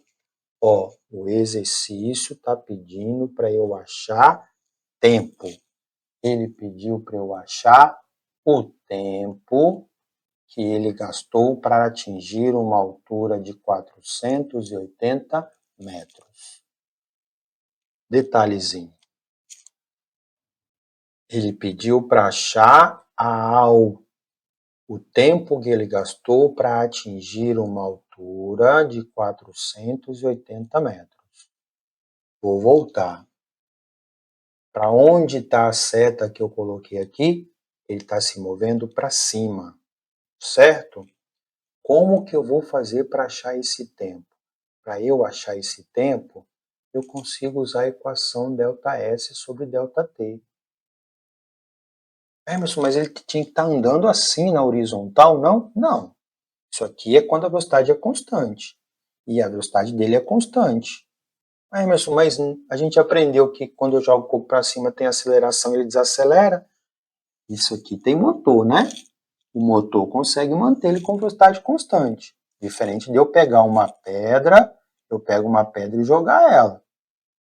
Ó, o exercício está pedindo para eu achar tempo. Ele pediu para eu achar o tempo que ele gastou para atingir uma altura de 480 metros. Detalhezinho. Ele pediu para achar o tempo que ele gastou para atingir uma altura de 480 metros. Vou voltar. Para onde está a seta que eu coloquei aqui? Ele está se movendo para cima, certo? Como que eu vou fazer para achar esse tempo? Para eu achar esse tempo, eu consigo usar a equação ΔS sobre ΔT. Emerson, mas ele tinha que estar andando assim na horizontal, não? Não. Isso aqui é quando a velocidade é constante. E a velocidade dele é constante. Emerson, mas a gente aprendeu que quando eu jogo o corpo para cima tem aceleração e ele desacelera. Isso aqui tem motor, né? O motor consegue manter ele com velocidade constante. Diferente de eu pegar uma pedra, eu pego uma pedra e jogar ela.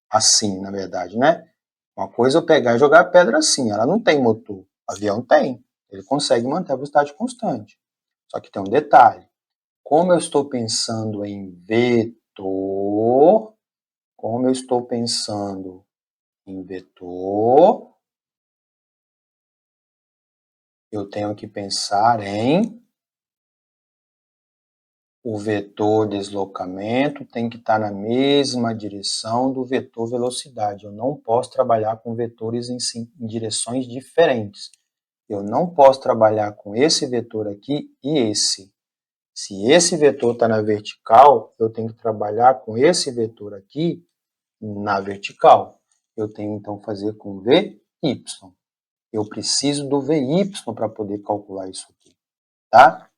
Assim, na verdade, né? Uma coisa é eu pegar e jogar a pedra assim, ela não tem motor. O avião tem. Ele consegue manter a velocidade constante. Só que tem um detalhe. Como eu estou pensando em vetor, como eu estou pensando em vetor, eu tenho que pensar em O vetor deslocamento tem que estar na mesma direção do vetor velocidade. Eu não posso trabalhar com vetores em direções diferentes. Eu não posso trabalhar com esse vetor aqui e esse. Se esse vetor está na vertical, eu tenho que trabalhar com esse vetor aqui na vertical. Eu tenho então fazer com VY. Eu preciso do VY para poder calcular isso aqui, tá?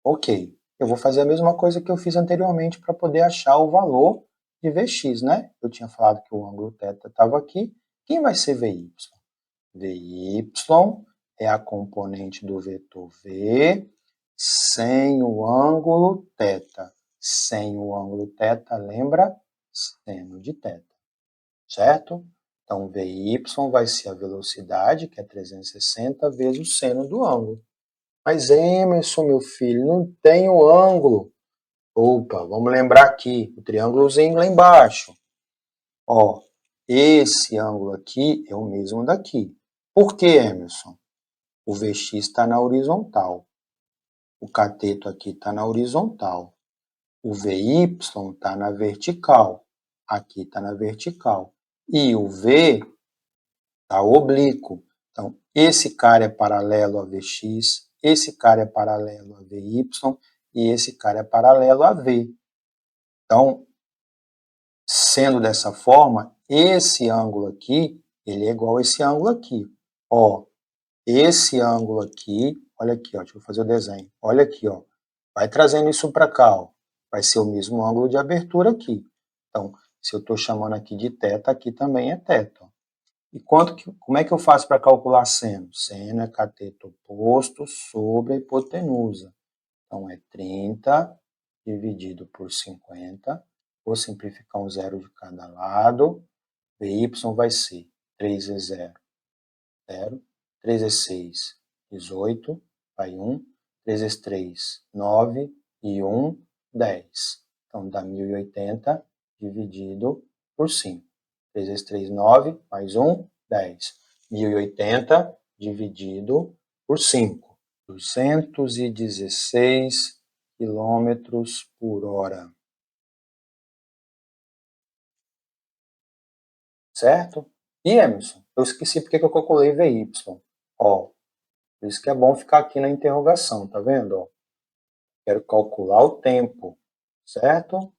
Ok, eu vou fazer a mesma coisa que eu fiz anteriormente para poder achar o valor de Vx, né? Eu tinha falado que o ângulo θ estava aqui. Quem vai ser Vy? Vy é a componente do vetor V sem o ângulo θ. Sem o ângulo θ, lembra? Seno de θ, certo? Então, Vy vai ser a velocidade, que é 360, vezes o seno do ângulo. Mas, Emerson, meu filho, não tem o ângulo. Opa, vamos lembrar aqui, o triângulozinho lá embaixo. Ó, esse ângulo aqui é o mesmo daqui. Por que, Emerson? O Vx está na horizontal. O cateto aqui está na horizontal. O Vy está na vertical. Aqui está na vertical. E o V está oblíquo. Então, esse cara é paralelo a Vx, esse cara é paralelo a Vy e esse cara é paralelo a V. Então, sendo dessa forma, esse ângulo aqui, ele é igual a esse ângulo aqui. Ó, esse ângulo aqui, olha aqui, ó, deixa eu fazer o desenho. Olha aqui, ó. Vai trazendo isso para cá, ó. Vai ser o mesmo ângulo de abertura aqui. Então, se eu estou chamando aqui de θ, aqui também é θ. E como é que eu faço para calcular seno? Seno é cateto oposto sobre a hipotenusa. Então, é 30 dividido por 50. Vou simplificar um zero de cada lado. Vy vai ser 3 vezes 0, 0. 3 vezes 6, 18. Vai 1. 3 vezes 3, 9. E 1, 10. Então, dá 1080 dividido por 5. 3 vezes 3, 9. Mais 1, 10. 1080 dividido por 5. 216 quilômetros por hora. Certo? E, Emerson, eu esqueci porque que eu calculei Vy. Ó, por isso que é bom ficar aqui na interrogação, tá vendo? Ó, quero calcular o tempo, certo?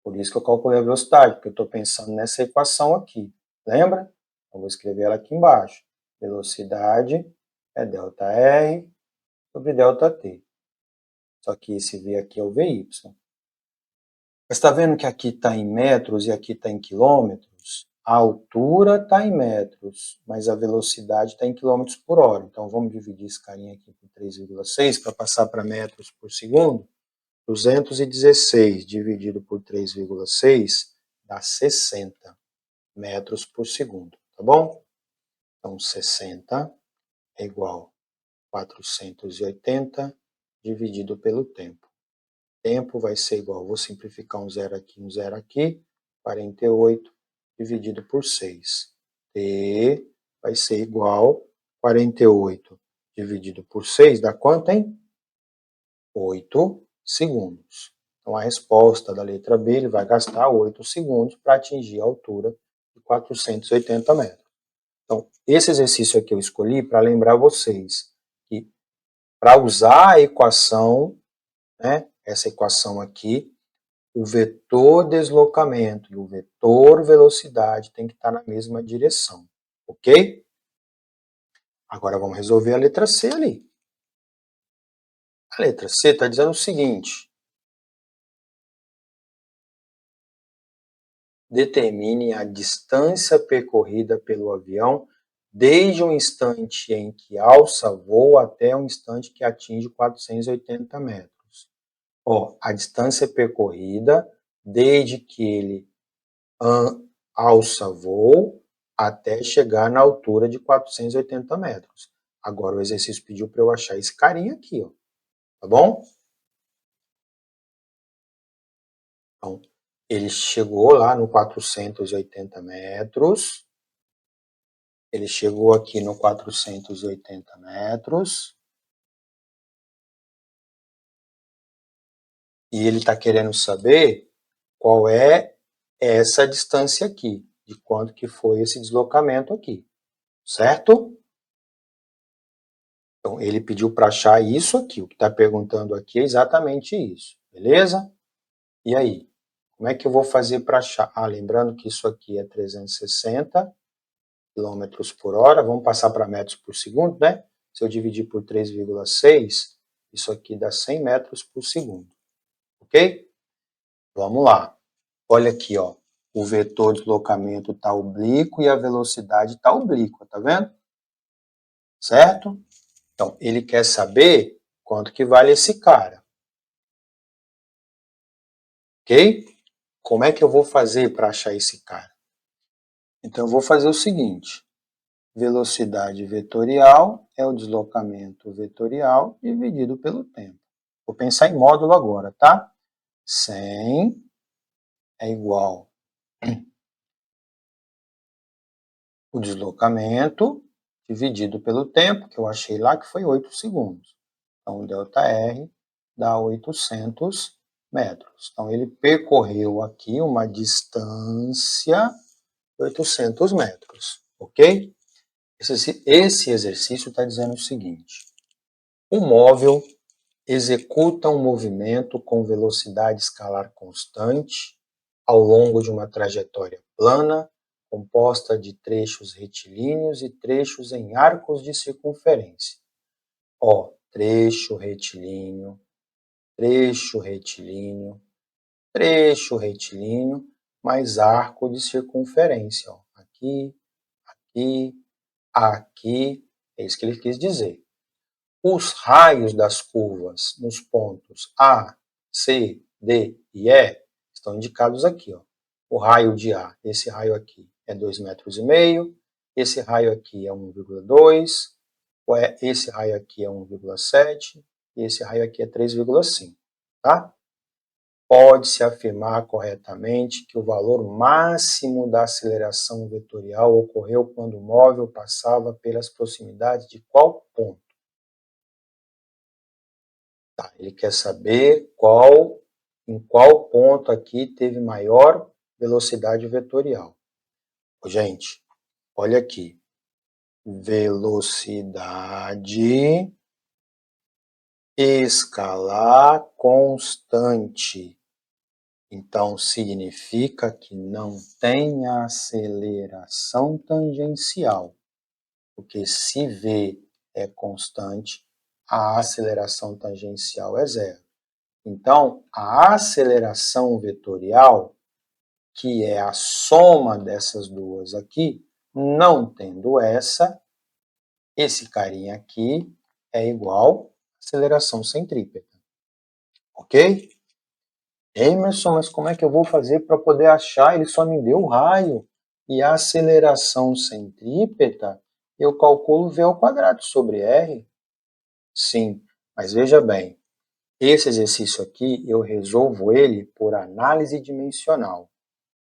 Por isso que eu calculei a velocidade, porque eu estou pensando nessa equação aqui. Lembra? Eu vou escrever ela aqui embaixo. Velocidade é ΔR sobre ΔT. Só que esse V aqui é o Vy. Mas está vendo que aqui está em metros e aqui está em quilômetros? A altura está em metros, mas a velocidade está em quilômetros por hora. Então, vamos dividir esse carinha aqui por 3,6 para passar para metros por segundo. 216 dividido por 3,6 dá 60 metros por segundo, tá bom? Então, 60 é igual a 480 dividido pelo tempo. Tempo vai ser igual, vou simplificar um zero aqui, 48 dividido por 6. T vai ser igual a 48 dividido por 6, dá quanto, hein? 8 segundos. Então, a resposta da letra B, ele vai gastar 8 segundos para atingir a altura de 480 metros. Então, esse exercício aqui eu escolhi para lembrar vocês que para usar a equação, né, essa equação aqui, o vetor deslocamento e o vetor velocidade tem que estar na mesma direção, ok? Agora vamos resolver a letra C ali. A letra C está dizendo o seguinte: determine a distância percorrida pelo avião desde o instante em que alça voo até o instante que atinge 480 metros. Ó, a distância percorrida desde que ele alça voo até chegar na altura de 480 metros. Agora o exercício pediu para eu achar esse carinha aqui, ó. Tá bom? Então, ele chegou lá no 480 metros. Ele chegou aqui no 480 metros. E ele está querendo saber qual é essa distância aqui, de quanto que foi esse deslocamento aqui, certo? Então, ele pediu para achar isso aqui, o que está perguntando aqui é exatamente isso, beleza? E aí, como é que eu vou fazer para achar? Ah, lembrando que isso aqui é 360 quilômetros por hora, vamos passar para metros por segundo, né? Se eu dividir por 3,6, isso aqui dá 100 metros por segundo, ok? Vamos lá. Olha aqui, ó. O vetor de deslocamento está oblíquo e a velocidade está oblíqua, tá vendo? Certo? Então, ele quer saber quanto que vale esse cara. Ok? Como é que eu vou fazer para achar esse cara? Então, eu vou fazer o seguinte. Velocidade vetorial é o deslocamento vetorial dividido pelo tempo. Vou pensar em módulo agora, tá? 100 é igual o deslocamento dividido pelo tempo, que eu achei lá que foi 8 segundos. Então, o ΔR dá 800 metros. Então, ele percorreu aqui uma distância de 800 metros, ok? Esse exercício está dizendo o seguinte. O móvel executa um movimento com velocidade escalar constante ao longo de uma trajetória plana, composta de trechos retilíneos e trechos em arcos de circunferência. Ó, trecho retilíneo, trecho retilíneo, trecho retilíneo, mais arco de circunferência. Ó. Aqui, aqui, aqui, é isso que ele quis dizer. Os raios das curvas nos pontos A, C, D e E estão indicados aqui. Ó. O raio de A, esse raio aqui é 2,5 metros, esse raio aqui é 1,2, esse raio aqui é 1,7 e esse raio aqui é 3,5. Tá? Pode-se afirmar corretamente que o valor máximo da aceleração vetorial ocorreu quando o móvel passava pelas proximidades de qual ponto? Tá, ele quer saber em qual ponto aqui teve maior velocidade vetorial. Gente, olha aqui. Velocidade escalar constante. Então, significa que não tem aceleração tangencial. Porque se V é constante, a aceleração tangencial é zero. Então, a aceleração vetorial, que é a soma dessas duas aqui, não tendo esse carinha aqui é igual a aceleração centrípeta. Ok? Emerson, mas como é que eu vou fazer para poder achar? Ele só me deu o raio. E a aceleração centrípeta, eu calculo V ao quadrado sobre R. Sim, mas veja bem, esse exercício aqui, eu resolvo ele por análise dimensional,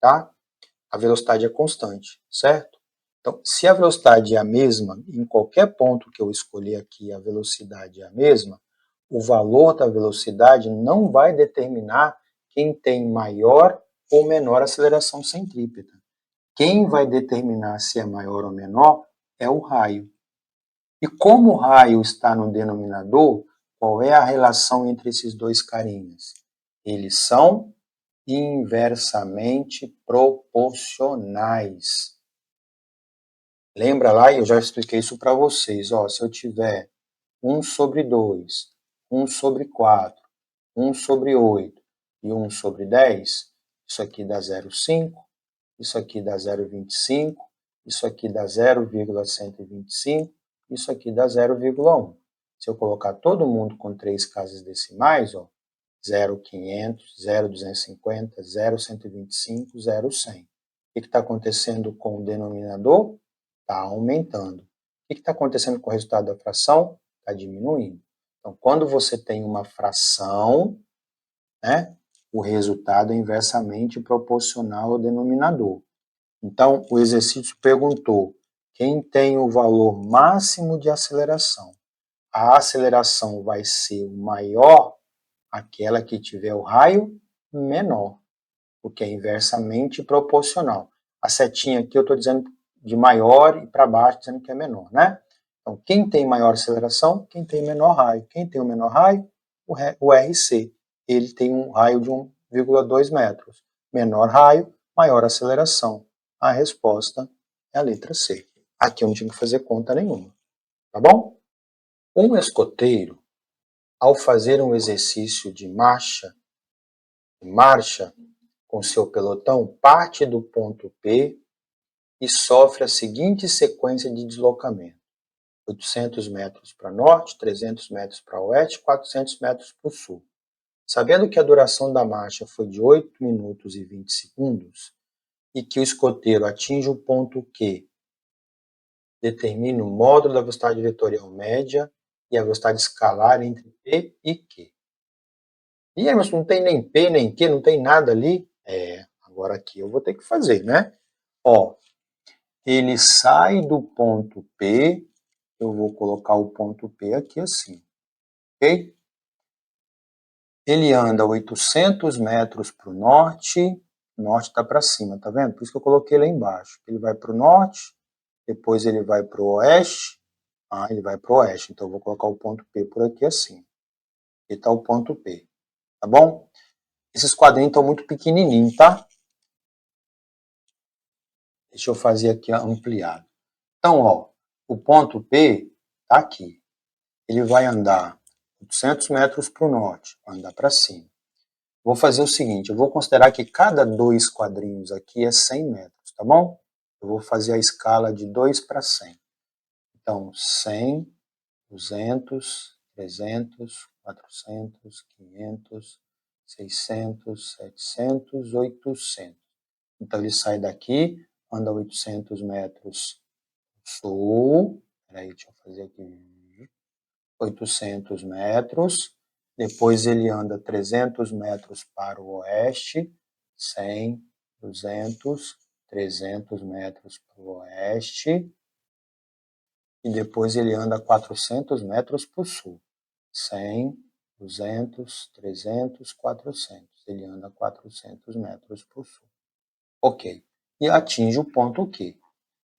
tá? A velocidade é constante, certo? Então, se a velocidade é a mesma, em qualquer ponto que eu escolher aqui, a velocidade é a mesma, o valor da velocidade não vai determinar quem tem maior ou menor aceleração centrípeta. Quem vai determinar se é maior ou menor é o raio. E como o raio está no denominador, qual é a relação entre esses dois carinhas? Eles são inversamente proporcionais. Lembra lá, eu já expliquei isso para vocês, ó, se eu tiver 1 sobre 2, 1 sobre 4, 1 sobre 8 e 1 sobre 10, isso aqui dá 0,5, isso aqui dá 0,25, isso aqui dá 0,125, isso aqui dá 0,1. Se eu colocar todo mundo com 3 casas decimais, ó, 0,500, 0,250, 0,125, 0,100. O que está acontecendo com o denominador? Está aumentando. O que está acontecendo com o resultado da fração? Está diminuindo. Então, quando você tem uma fração, né, o resultado é inversamente proporcional ao denominador. Então, o exercício perguntou quem tem o valor máximo de aceleração. A aceleração vai ser o maior Aquela que tiver o raio menor, porque é inversamente proporcional. A setinha aqui eu estou dizendo de maior e para baixo dizendo que é menor, né? Então, quem tem maior aceleração, quem tem menor raio. Quem tem o menor raio? O RC. Ele tem um raio de 1,2 metros. Menor raio, maior aceleração. A resposta é a letra C. Aqui eu não tinha que fazer conta nenhuma. Tá bom? Um escoteiro, ao fazer um exercício de marcha com seu pelotão, parte do ponto P e sofre a seguinte sequência de deslocamento: 800 metros para norte, 300 metros para oeste, 400 metros para o sul. Sabendo que a duração da marcha foi de 8 minutos e 20 segundos e que o escoteiro atinge o ponto Q, determine o módulo da velocidade vetorial média e a velocidade escalar entre P e Q. E aí, mas não tem nem P, nem Q, não tem nada ali? Agora aqui eu vou ter que fazer, né? Ó, ele sai do ponto P, eu vou colocar o ponto P aqui assim, ok? Ele anda 800 metros para o norte está para cima, tá vendo? Por isso que eu coloquei lá embaixo. Ele vai para o norte, depois ele vai para o oeste, ele vai para o oeste, então eu vou colocar o ponto P por aqui assim. Aqui está o ponto P, tá bom? Esses quadrinhos estão muito pequenininhos, tá? Deixa eu fazer aqui ampliado. Então, ó, o ponto P está aqui. Ele vai andar 800 metros para o norte, vai andar para cima. Vou fazer o seguinte, eu vou considerar que cada 2 quadrinhos aqui é 100 metros, tá bom? Eu vou fazer a escala de 2 para 100. Então, 100, 200, 300, 400, 500, 600, 700, 800. Então, ele sai daqui, anda 800 metros sul, peraí, deixa eu fazer aqui, 800 metros, depois ele anda 300 metros para o oeste, 100, 200, 300 metros para o oeste, e depois ele anda 400 metros para o sul, 100, 200, 300, 400, ele anda 400 metros para o sul. Ok, e atinge o ponto Q.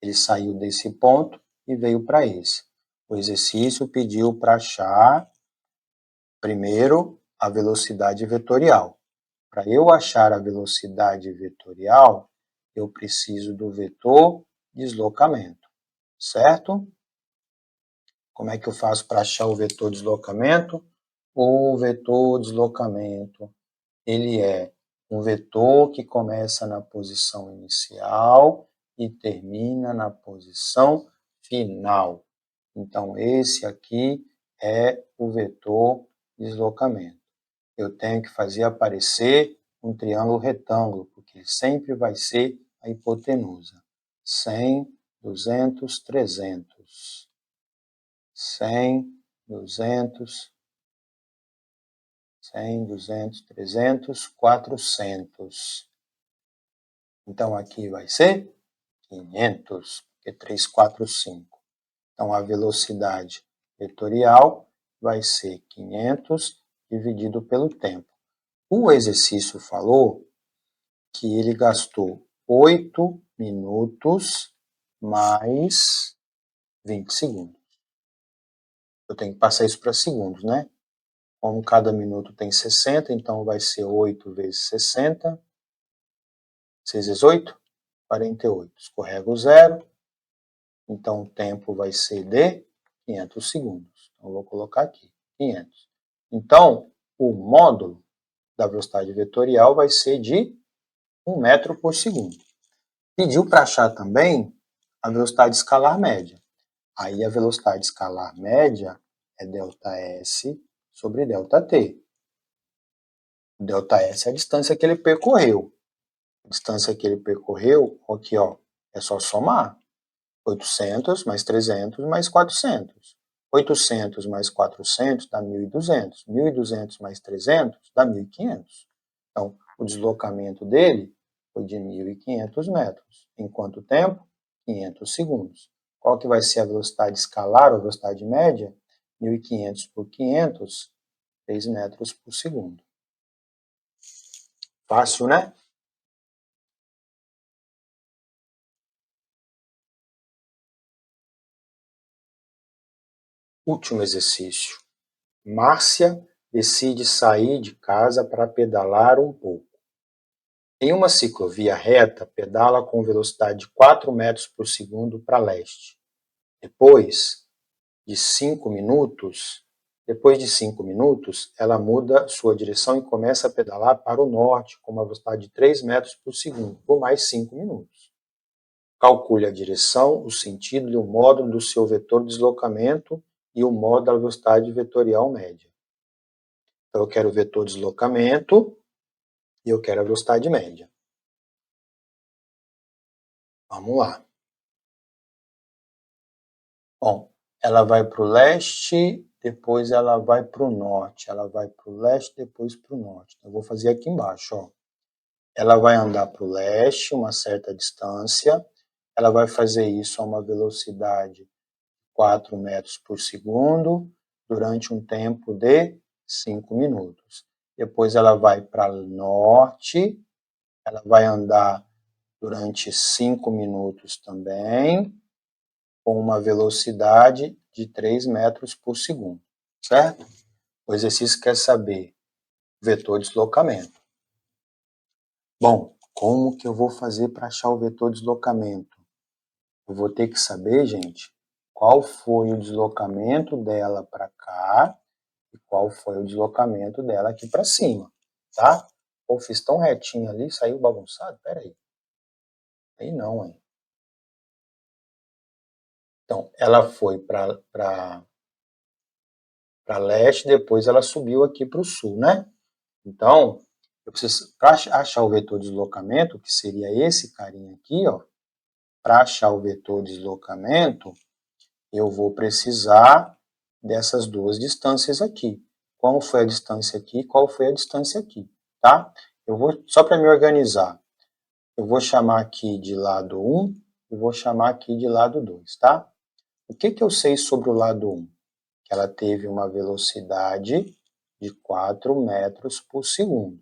Ele saiu desse ponto e veio para esse. O exercício pediu para achar, primeiro, a velocidade vetorial. Para eu achar a velocidade vetorial, eu preciso do vetor deslocamento, certo? Como é que eu faço para achar o vetor deslocamento? O vetor deslocamento, ele é um vetor que começa na posição inicial e termina na posição final. Então, esse aqui é o vetor deslocamento. Eu tenho que fazer aparecer um triângulo retângulo, porque ele sempre vai ser a hipotenusa. 100, 200, 300. 100, 200, 100, 200, 300, 400. Então, aqui vai ser 500, porque 3, 4, 5. Então, a velocidade vetorial vai ser 500 dividido pelo tempo. O exercício falou que ele gastou 8 minutos mais 20 segundos. Eu tenho que passar isso para segundos, né? Como cada minuto tem 60, então vai ser 8 vezes 60. 6 vezes 8? 48. Escorrega o zero. Então, o tempo vai ser de 500 segundos. Então, eu vou colocar aqui, 500. Então, o módulo da velocidade vetorial vai ser de 1 metro por segundo. Pediu para achar também a velocidade escalar média. Aí, a velocidade escalar média é ΔS sobre ΔT. ΔS é a distância que ele percorreu. A distância que ele percorreu, aqui, ó, é só somar. 800 mais 300 mais 400. 800 mais 400 dá 1.200. 1.200 mais 300 dá 1.500. Então, o deslocamento dele foi de 1.500 metros. Em quanto tempo? 500 segundos. Qual que vai ser a velocidade escalar ou a velocidade média? 1.500 por 500 3 metros por segundo. Fácil, né? Último exercício. Márcia decide sair de casa para pedalar um pouco. Em uma ciclovia reta, pedala com velocidade de 4 metros por segundo para leste. Depois de 5 minutos, ela muda sua direção e começa a pedalar para o norte com uma velocidade de 3 metros por segundo, por mais 5 minutos. Calcule a direção, o sentido e o módulo do seu vetor de deslocamento e o módulo da velocidade vetorial média. Então, eu quero o vetor de deslocamento e eu quero a velocidade média. Vamos lá. Bom, ela vai para o leste, depois ela vai para o norte. Ela vai para o leste, depois para o norte. Eu vou fazer aqui embaixo, ó. Ela vai andar para o leste uma certa distância. Ela vai fazer isso a uma velocidade de 4 metros por segundo durante um tempo de 5 minutos. Depois ela vai para o norte. Ela vai andar durante 5 minutos também, com uma velocidade de 3 metros por segundo, certo? O exercício quer saber o vetor de deslocamento. Bom, como que eu vou fazer para achar o vetor de deslocamento? Eu vou ter que saber, gente, qual foi o deslocamento dela para cá e qual foi o deslocamento dela aqui para cima, tá? Ou fiz tão retinho ali, saiu bagunçado? Pera aí. Aí não, hein? Então, ela foi para leste, depois ela subiu aqui para o sul, né? Então, eu preciso, para achar o vetor de deslocamento, que seria esse carinha aqui, ó, para achar o vetor de deslocamento, eu vou precisar dessas duas distâncias aqui. Qual foi a distância aqui e qual foi a distância aqui, tá? Eu vou, só para me organizar, eu vou chamar aqui de lado 1 e vou chamar aqui de lado 2, tá? O que eu sei sobre o lado 1? Que ela teve uma velocidade de 4 metros por segundo.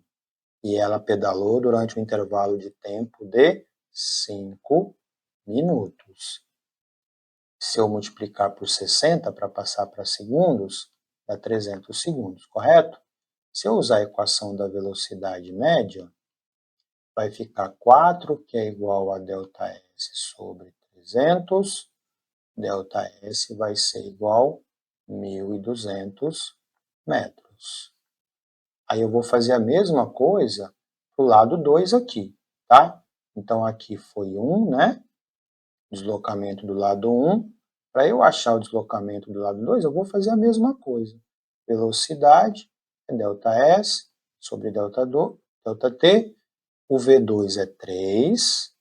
E ela pedalou durante um intervalo de tempo de 5 minutos. Se eu multiplicar por 60 para passar para segundos, dá 300 segundos, correto? Se eu usar a equação da velocidade média, vai ficar 4, que é igual a ΔS sobre 300. ΔS vai ser igual a 1.200 metros. Aí eu vou fazer a mesma coisa para o lado 2 aqui, tá? Então aqui foi 1, né? Deslocamento do lado 1. Para eu achar o deslocamento do lado 2, eu vou fazer a mesma coisa. Velocidade é ΔS sobre ΔT. O V2 é 3.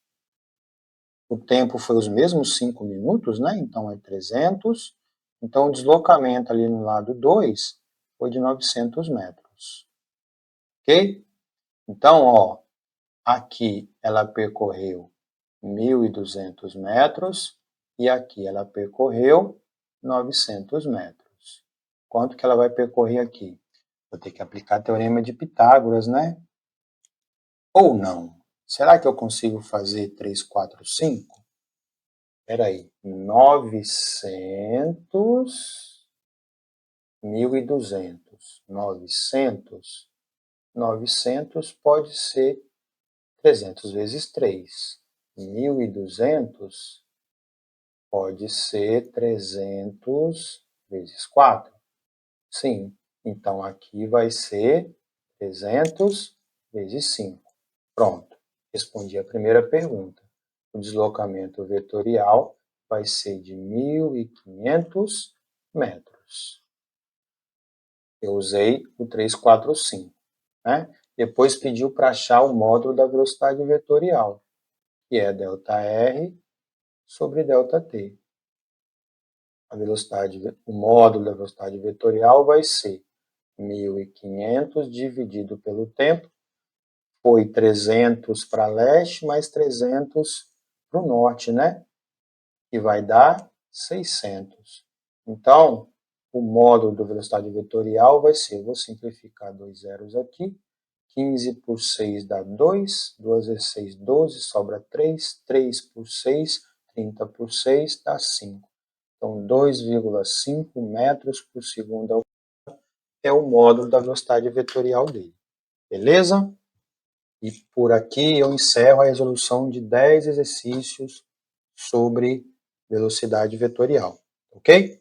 O tempo foi os mesmos 5 minutos, né? Então é 300. Então o deslocamento ali no lado 2 foi de 900 metros. Ok? Então, ó, aqui ela percorreu 1.200 metros e aqui ela percorreu 900 metros. Quanto que ela vai percorrer aqui? Vou ter que aplicar teorema de Pitágoras, né? Ou não? Será que eu consigo fazer 3, 4, 5? Espera aí. 900, 1.200. 900 pode ser 300 vezes 3. 1.200 pode ser 300 vezes 4. Sim, então aqui vai ser 300 vezes 5. Pronto, respondi a primeira pergunta. O deslocamento vetorial vai ser de 1.500 metros. Eu usei o 3, 4, 5. Né? Depois pediu para achar o módulo da velocidade vetorial, que é ΔR sobre ΔT. A velocidade, o módulo da velocidade vetorial vai ser 1.500 dividido pelo tempo. Foi 300 para leste, mais 300 para o norte, né? Que vai dar 600. Então, o módulo da velocidade vetorial vai ser, vou simplificar 2 zeros aqui, 15 por 6 dá 2, 2 vezes 6, 12, sobra 3, 3 por 6, 30 por 6 dá 5. Então, 2,5 metros por segundo é o módulo da velocidade vetorial dele. Beleza? E por aqui eu encerro a resolução de 10 exercícios sobre velocidade vetorial. Ok?